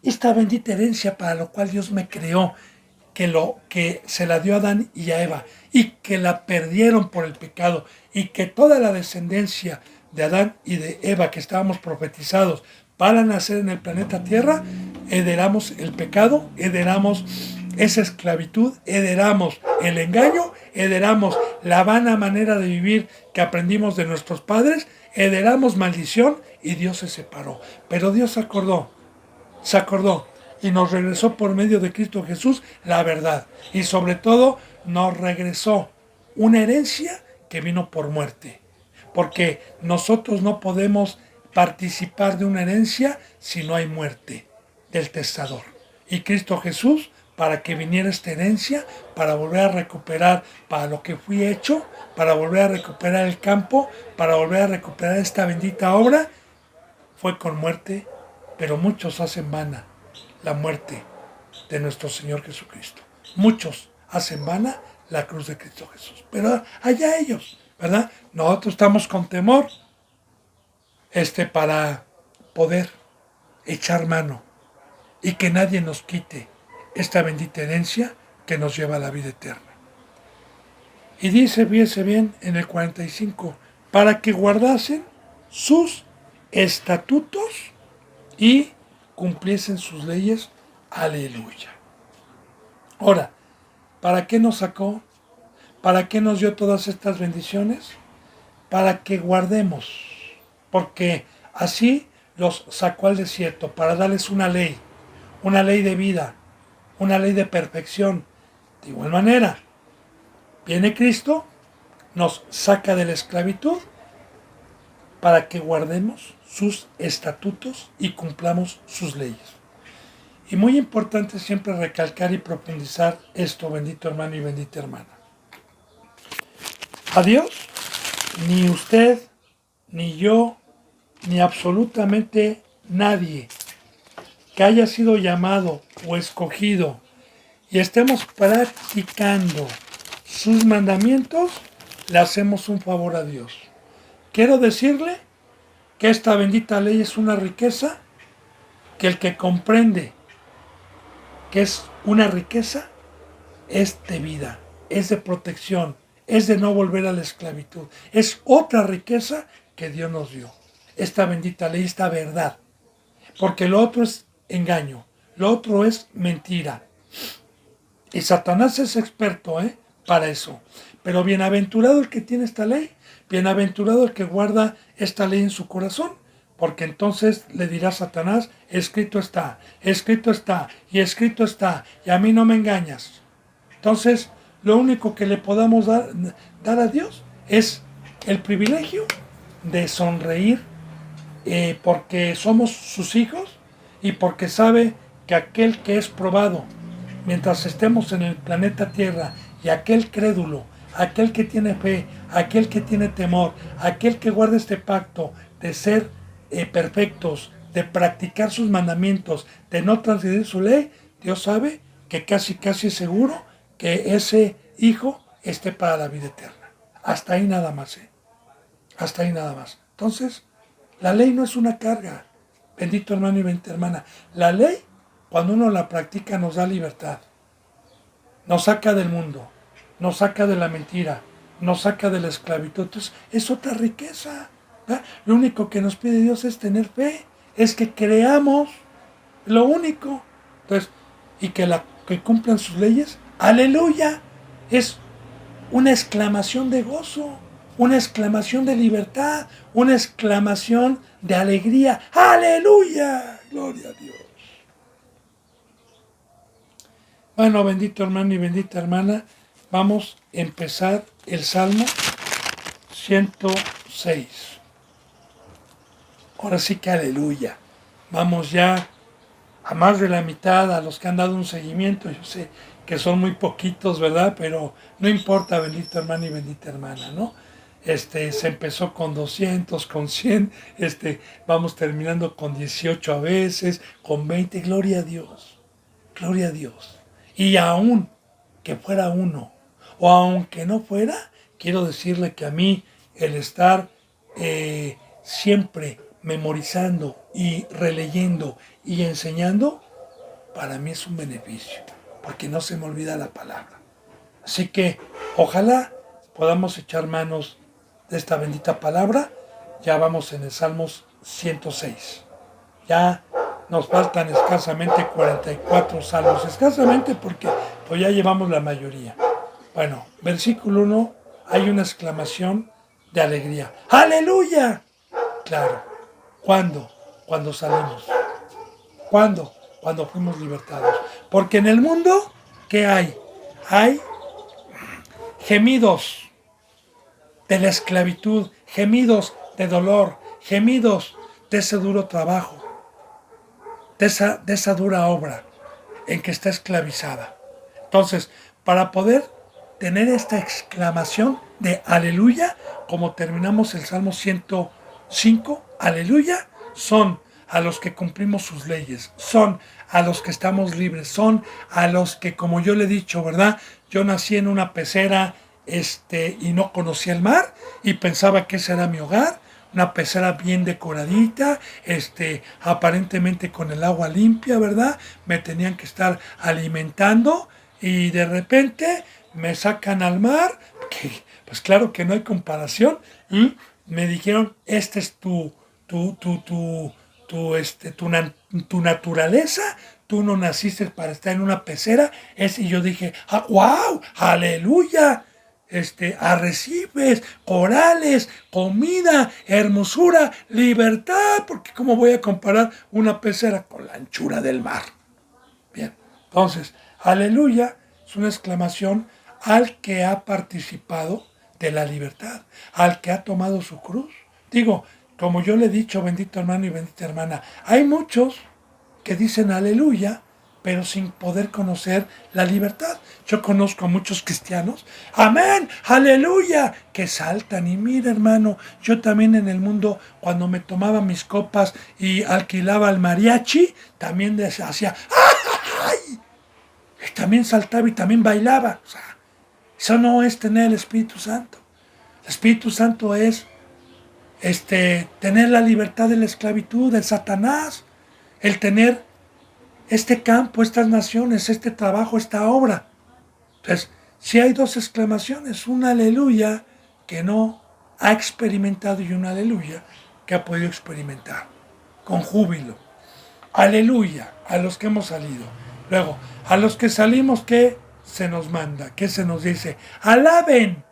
esta bendita herencia para lo cual Dios me creó, que se la dio a Adán y a Eva, y que la perdieron por el pecado, y que toda la descendencia de Adán y de Eva que estábamos profetizados para nacer en el planeta Tierra, heredamos el pecado, heredamos esa esclavitud, heredamos el engaño, heredamos la vana manera de vivir que aprendimos de nuestros padres, heredamos maldición y Dios se separó. Pero Dios se acordó y nos regresó por medio de Cristo Jesús la verdad. Y sobre todo nos regresó una herencia que vino por muerte. Porque nosotros no podemos participar de una herencia si no hay muerte del testador. Y Cristo Jesús, para que viniera esta herencia, para volver a recuperar para lo que fui hecho, para volver a recuperar el campo, para volver a recuperar esta bendita obra, fue con muerte, pero muchos hacen vana la muerte de nuestro Señor Jesucristo. Muchos hacen vana la cruz de Cristo Jesús. Pero allá ellos, ¿verdad? Nosotros estamos con temor para poder echar mano y que nadie nos quite esta bendita herencia que nos lleva a la vida eterna. Y dice, fíjese bien, en el 45, para que guardasen sus estatutos y cumpliesen sus leyes. Aleluya. Ahora, ¿para qué nos sacó? ¿Para qué nos dio todas estas bendiciones? Para que guardemos. Porque así los sacó al desierto, para darles una ley de vida, una ley de perfección. De igual manera, viene Cristo, nos saca de la esclavitud para que guardemos sus estatutos y cumplamos sus leyes. Y muy importante siempre recalcar y profundizar esto, bendito hermano y bendita hermana. A Dios, ni usted, ni yo, ni absolutamente nadie que haya sido llamado o escogido y estemos practicando sus mandamientos, le hacemos un favor a Dios. Quiero decirle que esta bendita ley es una riqueza que el que comprende que es una riqueza es de vida, es de protección, es de no volver a la esclavitud. Es otra riqueza que Dios nos dio. Esta bendita ley, esta verdad. Porque lo otro es engaño, lo otro es mentira. Y Satanás es experto para eso. Pero bienaventurado el que tiene esta ley, bienaventurado el que guarda esta ley en su corazón, porque entonces le dirá Satanás, escrito está, y escrito está, y a mí no me engañas. Entonces, lo único que le podamos dar a Dios es el privilegio de sonreír porque somos sus hijos y porque sabe que aquel que es probado mientras estemos en el planeta Tierra y aquel crédulo, aquel que tiene fe, aquel que tiene temor, aquel que guarda este pacto de ser perfectos, de practicar sus mandamientos, de no transgredir su ley, Dios sabe que casi es seguro que ese hijo esté para la vida eterna. Hasta ahí nada más, hasta ahí nada más. Entonces, la ley no es una carga, bendito hermano y bendita hermana. La ley, cuando uno la practica, nos da libertad, nos saca del mundo, nos saca de la mentira, nos saca de la esclavitud. Entonces, es otra riqueza, ¿verdad? Lo único que nos pide Dios es tener fe, es que creamos, lo único. Entonces, y que cumplan sus leyes, aleluya, es una exclamación de gozo, una exclamación de libertad, una exclamación de alegría, aleluya, gloria a Dios. Bueno, bendito hermano y bendita hermana, vamos a empezar el Salmo 106. Ahora sí que aleluya. Vamos ya a más de la mitad, a los que han dado un seguimiento. Yo sé que son muy poquitos, ¿verdad? Pero no importa, bendito hermano y bendita hermana, ¿no? Se empezó con 200, con 100, vamos terminando con 18 a veces, con 20, gloria a Dios, gloria a Dios. Y aún que fuera uno, o aunque no fuera, quiero decirle que a mí el estar siempre memorizando y releyendo y enseñando, para mí es un beneficio, porque no se me olvida la palabra. Así que ojalá podamos echar manos de esta bendita palabra. Ya vamos en el Salmos 106. Ya nos faltan escasamente 44 salmos, escasamente porque pues ya llevamos la mayoría. Bueno, versículo 1, hay una exclamación de alegría. ¡Aleluya! Claro. ¿Cuándo? Cuando salimos. ¿Cuándo? Cuando fuimos libertados. Porque en el mundo, ¿qué hay? Hay gemidos de la esclavitud, gemidos de dolor, gemidos de ese duro trabajo, de esa dura obra en que está esclavizada. Entonces, para poder tener esta exclamación de aleluya, como terminamos el Salmo 105, aleluya, son a los que cumplimos sus leyes, son a los que estamos libres, son a los que, como yo le he dicho, ¿verdad? Yo nací en una pecera y no conocía el mar y pensaba que ese era mi hogar, una pecera bien decoradita, aparentemente con el agua limpia, ¿verdad? Me tenían que estar alimentando y de repente me sacan al mar, que pues claro que no hay comparación, y me dijeron, este es tu naturaleza, tú no naciste para estar en una pecera, y yo dije, wow, aleluya, arrecifes, corales, comida, hermosura, libertad, porque cómo voy a comparar una pecera con la anchura del mar. Bien, entonces, aleluya es una exclamación al que ha participado de la libertad, al que ha tomado su cruz. Digo, como yo le he dicho, bendito hermano y bendita hermana, hay muchos que dicen aleluya, pero sin poder conocer la libertad. Yo conozco a muchos cristianos, amén, aleluya, que saltan. Y mira, hermano, yo también en el mundo, cuando me tomaba mis copas y alquilaba al mariachi, también hacía, ¡ay! Y también saltaba y también bailaba. O sea, eso no es tener el Espíritu Santo. El Espíritu Santo es tener la libertad de la esclavitud, del Satanás, el tener este campo, estas naciones, este trabajo, esta obra. Entonces, si hay dos exclamaciones, una aleluya que no ha experimentado y una aleluya que ha podido experimentar con júbilo. Aleluya a los que hemos salido. Luego, a los que salimos, ¿qué se nos manda? ¿Qué se nos dice? Alaben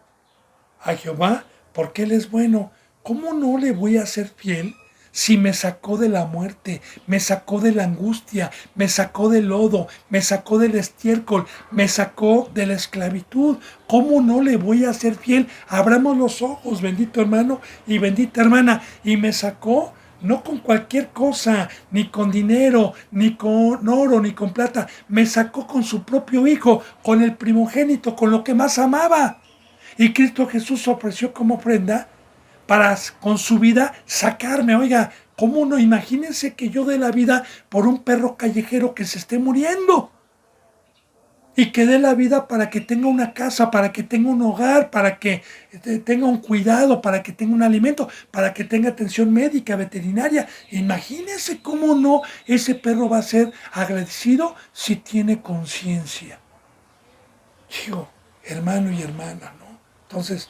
a Jehová porque Él es bueno. ¿Cómo no le voy a ser fiel si me sacó de la muerte, me sacó de la angustia, me sacó del lodo, me sacó del estiércol, me sacó de la esclavitud? ¿Cómo no le voy a ser fiel? Abramos los ojos, bendito hermano y bendita hermana. Y me sacó no con cualquier cosa, ni con dinero, ni con oro, ni con plata. Me sacó con su propio Hijo, con el primogénito, con lo que más amaba. Y Cristo Jesús ofreció como ofrenda para con su vida sacarme. Oiga, ¿cómo no? Imagínense que yo dé la vida por un perro callejero que se esté muriendo. Y que dé la vida para que tenga una casa, para que tenga un hogar, para que tenga un cuidado, para que tenga un alimento, para que tenga atención médica, veterinaria. Imagínense cómo no ese perro va a ser agradecido si tiene conciencia. Digo, hermano y hermana, ¿no? Entonces,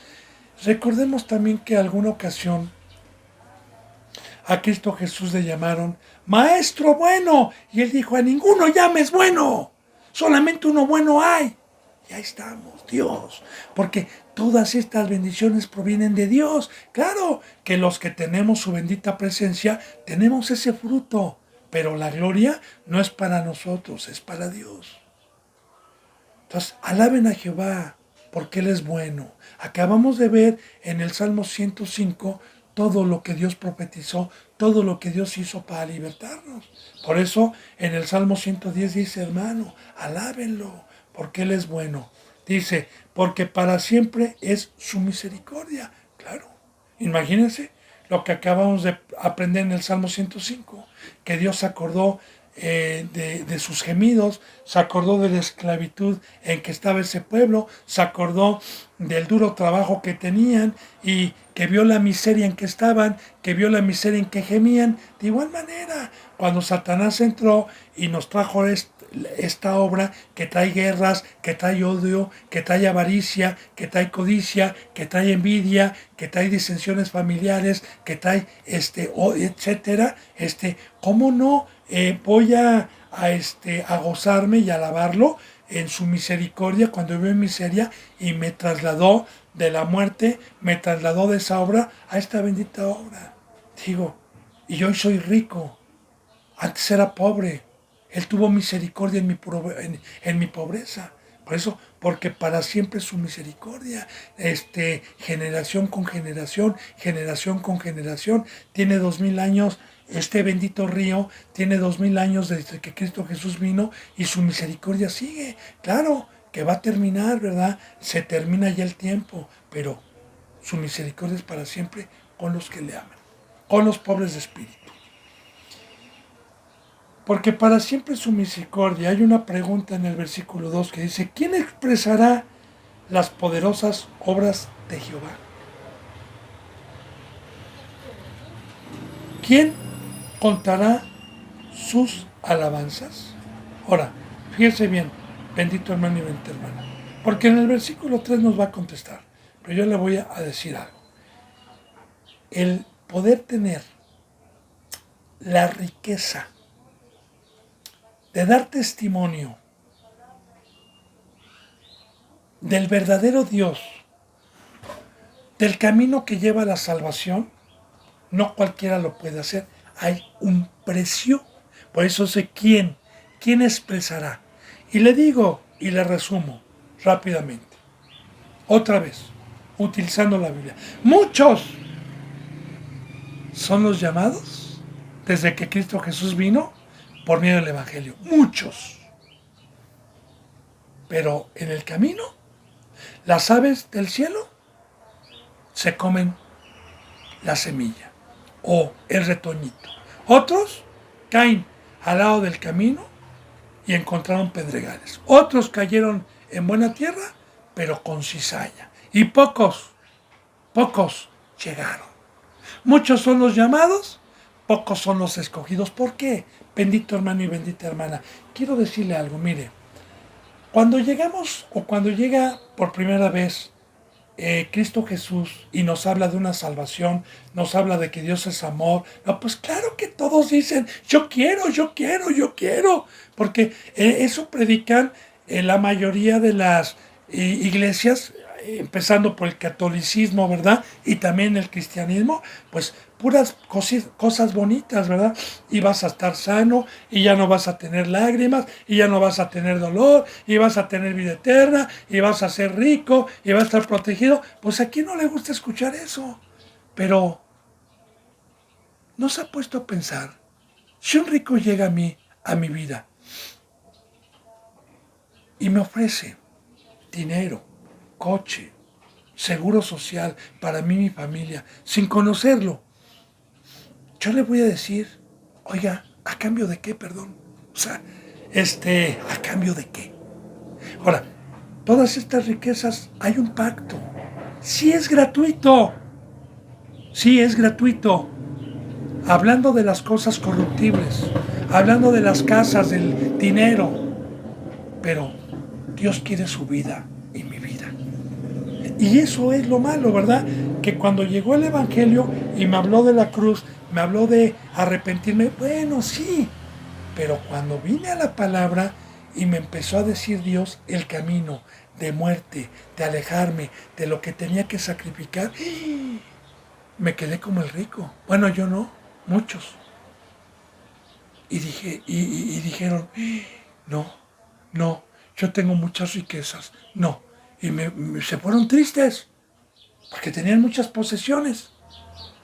recordemos también que alguna ocasión a Cristo Jesús le llamaron Maestro bueno. Y él dijo, a ninguno llames bueno. Solamente uno bueno hay. Y ahí estamos, Dios. Porque todas estas bendiciones provienen de Dios. Claro que los que tenemos su bendita presencia, tenemos ese fruto. Pero la gloria no es para nosotros, es para Dios. Entonces, alaben a Jehová, porque Él es bueno. Acabamos de ver en el Salmo 105 todo lo que Dios profetizó, todo lo que Dios hizo para libertarnos. Por eso en el Salmo 110 dice, hermano, alábenlo, porque Él es bueno. Dice, porque para siempre es su misericordia. Claro, imagínense lo que acabamos de aprender en el Salmo 105, que Dios se acordó de sus gemidos, se acordó de la esclavitud en que estaba ese pueblo, se acordó del duro trabajo que tenían y que vio la miseria en que estaban, que vio la miseria en que gemían. De igual manera, cuando Satanás entró y nos trajo esta obra que trae guerras, que trae odio, que trae avaricia, que trae codicia, que trae envidia, que trae disensiones familiares, que trae etcétera, ¿cómo no voy a gozarme y alabarlo en su misericordia cuando veo miseria y me trasladó de la muerte, me trasladó de esa obra a esta bendita obra? Digo, y hoy soy rico, antes era pobre, Él tuvo misericordia en mi pobreza. Por eso, porque para siempre es su misericordia, generación con generación, generación con generación, tiene 2000 años. Este bendito río tiene 2000 años desde que Cristo Jesús vino y su misericordia sigue. Claro que va a terminar, ¿verdad? Se termina ya el tiempo, pero su misericordia es para siempre con los que le aman, con los pobres de espíritu. Porque para siempre su misericordia. Hay una pregunta en el versículo 2 que dice, ¿quién expresará las poderosas obras de Jehová? ¿Quién contará sus alabanzas? Ahora, fíjense bien, bendito hermano y bendita hermana, porque en el versículo 3 nos va a contestar, pero yo le voy a decir algo. El poder tener la riqueza de dar testimonio del verdadero Dios, del camino que lleva a la salvación, no cualquiera lo puede hacer. Hay un precio. Por eso sé quién expresará. Y le digo y le resumo rápidamente. Otra vez, utilizando la Biblia. Muchos son los llamados desde que Cristo Jesús vino por medio del Evangelio. Muchos. Pero en el camino, las aves del cielo se comen la semilla o el retoñito. Otros caen al lado del camino y encontraron pedregales. Otros cayeron en buena tierra, pero con cizaña. Y pocos llegaron. Muchos son los llamados, pocos son los escogidos. ¿Por qué? Bendito hermano y bendita hermana. Quiero decirle algo, mire. Cuando llegamos o cuando llega por primera vez Cristo Jesús y nos habla de una salvación, nos habla de que Dios es amor, no, pues claro que todos dicen, yo quiero, porque eso predican la mayoría de las iglesias, empezando por el catolicismo, ¿verdad? Y también el cristianismo, pues puras cosas bonitas, ¿verdad? Y vas a estar sano, y ya no vas a tener lágrimas, y ya no vas a tener dolor, y vas a tener vida eterna, y vas a ser rico, y vas a estar protegido. Pues a quién no le gusta escuchar eso. Pero ¿no se ha puesto a pensar? Si un rico llega a mi vida, y me ofrece dinero, coche, seguro social para mí y mi familia, sin conocerlo. Yo le voy a decir, oiga, ¿a cambio de qué, perdón? O sea, ¿a cambio de qué? Ahora, todas estas riquezas, hay un pacto. Sí es gratuito. Sí es gratuito. Hablando de las cosas corruptibles, hablando de las casas, del dinero. Pero Dios quiere su vida y mi vida. Y eso es lo malo, ¿verdad? Que cuando llegó el Evangelio y me habló de la cruz, me habló de arrepentirme, bueno, sí. Pero cuando vine a la palabra y me empezó a decir Dios el camino de muerte, de alejarme, de lo que tenía que sacrificar, me quedé como el rico. Bueno, yo no, muchos. Y dijeron, no, no, yo tengo muchas riquezas, no. Y se fueron tristes, porque tenían muchas posesiones,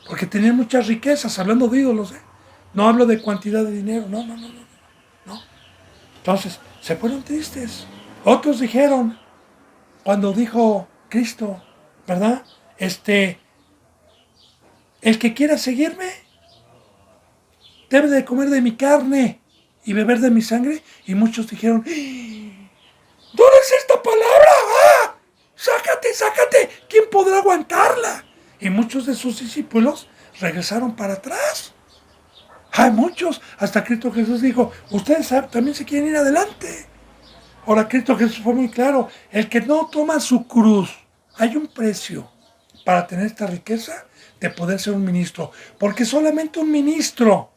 porque tenían muchas riquezas, hablando de ídolos, ¿eh? No hablo de cantidad de dinero, no. Entonces, se fueron tristes. Otros dijeron, cuando dijo Cristo, ¿verdad? El que quiera seguirme, debe de comer de mi carne y beber de mi sangre. Y muchos dijeron, ¿dónde es esta palabra? ¡Ah! ¡Sácate! ¿Quién podrá aguantarla? Y muchos de sus discípulos regresaron para atrás. Hay muchos, hasta Cristo Jesús dijo, ustedes también se quieren ir adelante. Ahora Cristo Jesús fue muy claro, el que no toma su cruz, hay un precio para tener esta riqueza de poder ser un ministro, porque solamente un ministro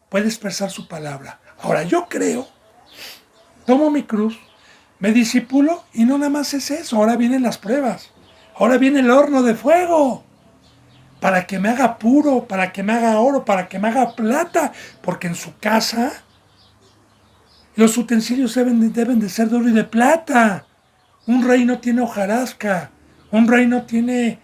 puede expresar su palabra. Ahora yo creo, tomo mi cruz, me discipulo y no nada más es eso, ahora vienen las pruebas, ahora viene el horno de fuego, para que me haga puro, para que me haga oro, para que me haga plata, porque en su casa los utensilios deben de ser de oro y de plata. Un rey no tiene hojarasca, un rey no tiene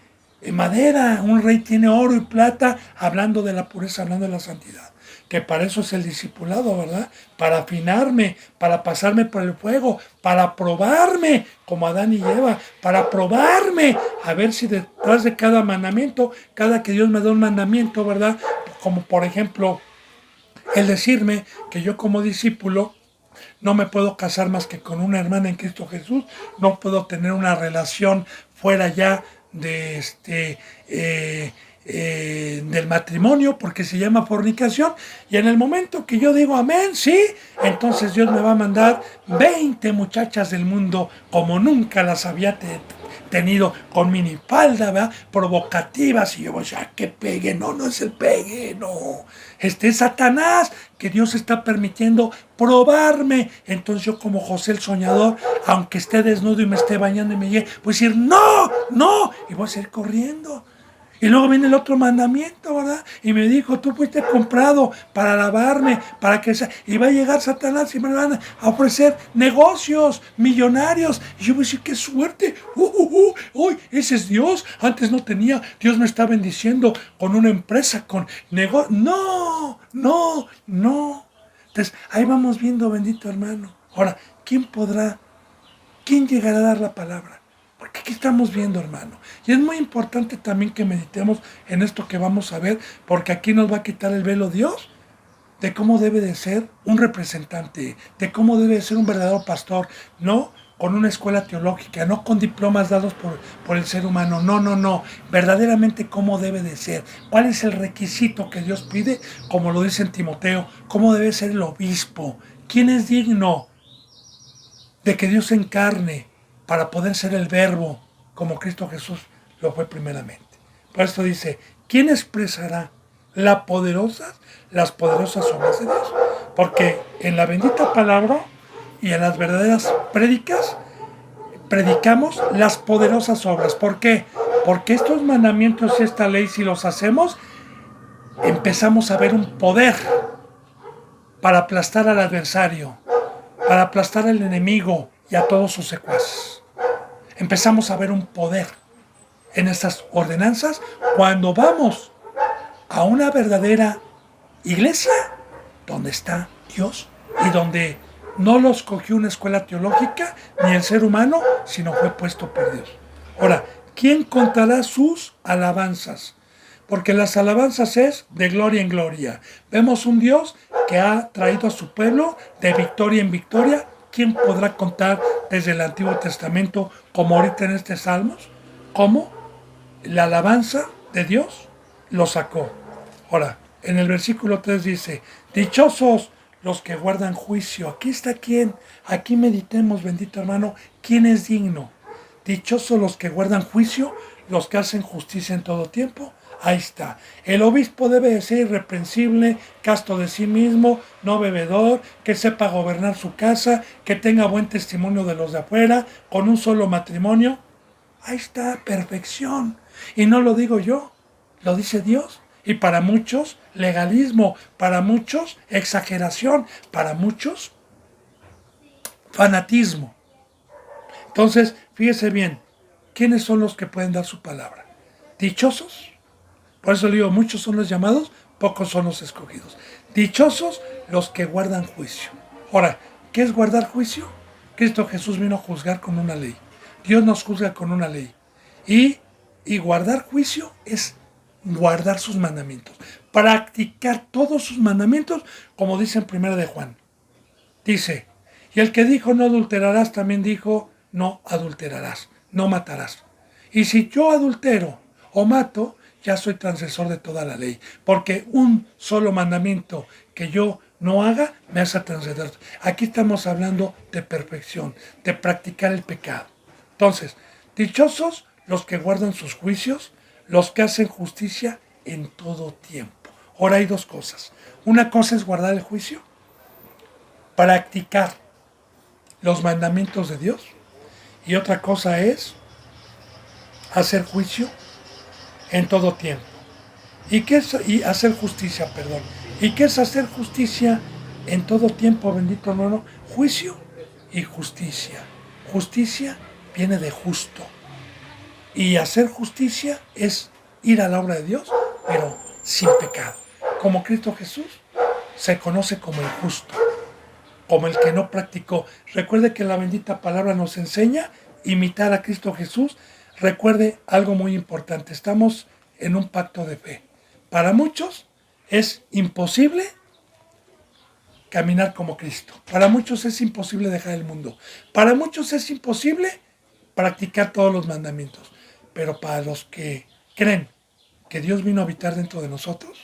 madera, un rey tiene oro y plata, hablando de la pureza, hablando de la santidad. Que para eso es el discipulado, ¿verdad? Para afinarme, para pasarme por el fuego, para probarme, como Adán y Eva, para probarme, a ver si detrás de cada mandamiento, cada que Dios me da un mandamiento, ¿verdad? Como por ejemplo, el decirme que yo como discípulo no me puedo casar más que con una hermana en Cristo Jesús, no puedo tener una relación fuera ya de del matrimonio, porque se llama fornicación, y en el momento que yo digo amén, sí, entonces Dios me va a mandar 20 muchachas del mundo como nunca las había tenido, con minifalda, ¿verdad? Provocativas, y yo voy a decir, que pegue, no es el pegue, no, es Satanás, que Dios está permitiendo probarme. Entonces yo, como José el soñador, aunque esté desnudo y me esté bañando y me llegue, voy a decir no, y voy a seguir corriendo. Y luego viene el otro mandamiento, ¿verdad? Y me dijo, tú fuiste comprado para lavarme, para que sea. Y va a llegar Satanás y me van a ofrecer negocios millonarios. Y yo voy a decir, qué suerte. Hoy ese es Dios. Antes no tenía. Dios me está bendiciendo con una empresa, con negocio. No. Entonces, ahí vamos viendo, bendito hermano. Ahora, ¿quién llegará a dar la palabra? Porque aquí estamos viendo, hermano. Y es muy importante también que meditemos en esto que vamos a ver, porque aquí nos va a quitar el velo Dios de cómo debe de ser un representante, de cómo debe de ser un verdadero pastor, no con una escuela teológica, no con diplomas dados por el ser humano, no, verdaderamente cómo debe de ser, cuál es el requisito que Dios pide, como lo dice en Timoteo, cómo debe ser el obispo, quién es digno de que Dios se encarne, para poder ser el verbo, como Cristo Jesús lo fue primeramente. Por esto dice, ¿quién expresará las poderosas obras de Dios? Porque en la bendita palabra y en las verdaderas prédicas, predicamos las poderosas obras. ¿Por qué? Porque estos mandamientos y esta ley, si los hacemos, empezamos a ver un poder para aplastar al adversario, para aplastar al enemigo y a todos sus secuaces. Empezamos a ver un poder en estas ordenanzas cuando vamos a una verdadera iglesia donde está Dios y donde no lo escogió una escuela teológica ni el ser humano, sino fue puesto por Dios. Ahora, ¿quién contará sus alabanzas? Porque las alabanzas es de gloria en gloria. Vemos un Dios que ha traído a su pueblo de victoria en victoria. ¿Quién podrá contar desde el Antiguo Testamento, como ahorita en este Salmos, cómo la alabanza de Dios lo sacó? Ahora, en el versículo 3 dice, dichosos los que guardan juicio. Aquí está quién. Aquí meditemos, bendito hermano, quién es digno. Dichosos los que guardan juicio, los que hacen justicia en todo tiempo. Ahí está. El obispo debe de ser irreprensible, casto de sí mismo, no bebedor, que sepa gobernar su casa, que tenga buen testimonio de los de afuera, con un solo matrimonio. Ahí está, perfección. Y no lo digo yo, lo dice Dios. Y para muchos, legalismo, para muchos, exageración, para muchos, fanatismo. Entonces, fíjese bien, ¿quiénes son los que pueden dar su palabra? Dichosos. Por eso le digo, muchos son los llamados, pocos son los escogidos. Dichosos los que guardan juicio. Ahora, ¿qué es guardar juicio? Cristo Jesús vino a juzgar con una ley. Dios nos juzga con una ley. Y guardar juicio es guardar sus mandamientos. Practicar todos sus mandamientos, como dice en 1 de Juan. Dice, y el que dijo no adulterarás, también dijo no adulterarás, no matarás. Y si yo adultero o mato, ya soy transgresor de toda la ley, porque un solo mandamiento que yo no haga me hace transgredor. Aquí estamos hablando de perfección, de practicar el pecado. Entonces, dichosos los que guardan sus juicios, los que hacen justicia en todo tiempo. Ahora hay dos cosas. Una cosa es guardar el juicio, practicar los mandamientos de Dios, y otra cosa es hacer juicio en todo tiempo. ¿Y qué es hacer justicia, perdón? ¿Y qué es hacer justicia en todo tiempo, bendito hermano? Juicio y justicia. Justicia viene de justo. Y hacer justicia es ir a la obra de Dios, pero sin pecado. Como Cristo Jesús se conoce como el justo, como el que no practicó. Recuerde que la bendita palabra nos enseña imitar a Cristo Jesús. Recuerde algo muy importante, estamos en un pacto de fe. Para muchos es imposible caminar como Cristo. Para muchos es imposible dejar el mundo. Para muchos es imposible practicar todos los mandamientos. Pero para los que creen que Dios vino a habitar dentro de nosotros,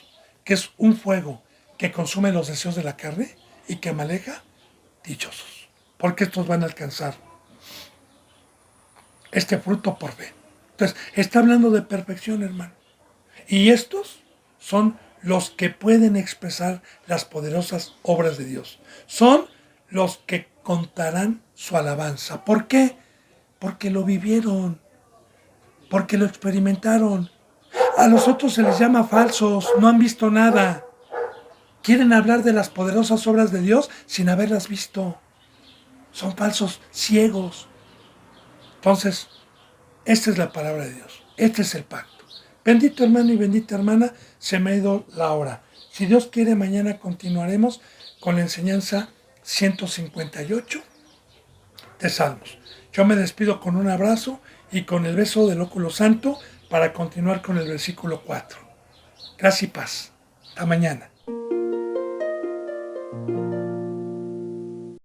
que es un fuego que consume los deseos de la carne y que me aleja, dichosos. Porque estos van a alcanzar este fruto por fe. Entonces, está hablando de perfección, hermano. Y estos son los que pueden expresar las poderosas obras de Dios. Son los que contarán su alabanza. ¿Por qué? Porque lo vivieron, porque lo experimentaron. A los otros se les llama falsos, no han visto nada. Quieren hablar de las poderosas obras de Dios sin haberlas visto. Son falsos, ciegos. Entonces, esta es la palabra de Dios. Este es el pacto. Bendito hermano y bendita hermana, se me ha ido la hora. Si Dios quiere, mañana continuaremos con la enseñanza 158 de Salmos. Yo me despido con un abrazo y con el beso del óculo santo para continuar con el versículo 4. Gracias y paz. Hasta mañana.